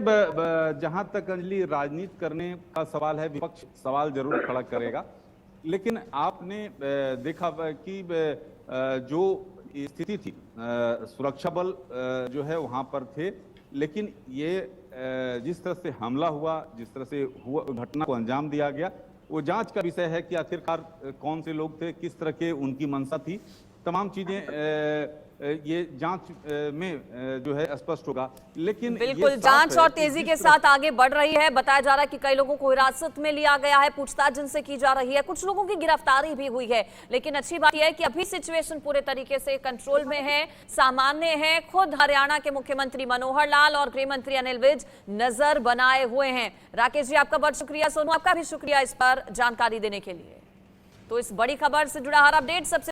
जहां तक अंजलि राजनीति करने का सवाल है, विपक्ष सवाल जरूर खड़ा करेगा, लेकिन आपने देखा कि जो स्थिति थी, सुरक्षा बल जो है वहां पर थे, लेकिन ये जिस तरह से हमला हुआ, जिस तरह से हुआ, घटना को अंजाम दिया गया, वो जांच का विषय है कि आखिरकार कौन से लोग थे, किस तरह के उनकी मंशा थी। तमाम चीजें ये जांच में जो है स्पष्ट होगा। लेकिन बिल्कुल, जांच और तेजी के साथ आगे बढ़ रही है। बताया जा रहा है कि कई लोगों को हिरासत में लिया गया है, पूछताछ जिनसे की जा रही है, कुछ लोगों की गिरफ्तारी भी हुई है। लेकिन अच्छी बात यह है कि अभी सिचुएशन पूरे तरीके से कंट्रोल में है, सामान्य है। खुद हरियाणा के मुख्यमंत्री मनोहर लाल और गृह मंत्री अनिल विज नजर बनाए हुए हैं। राकेश जी, आपका बहुत शुक्रिया। सोनू, आपका भी शुक्रिया इस पर जानकारी देने के लिए। तो इस बड़ी खबर से जुड़ा हर अपडेट सबसे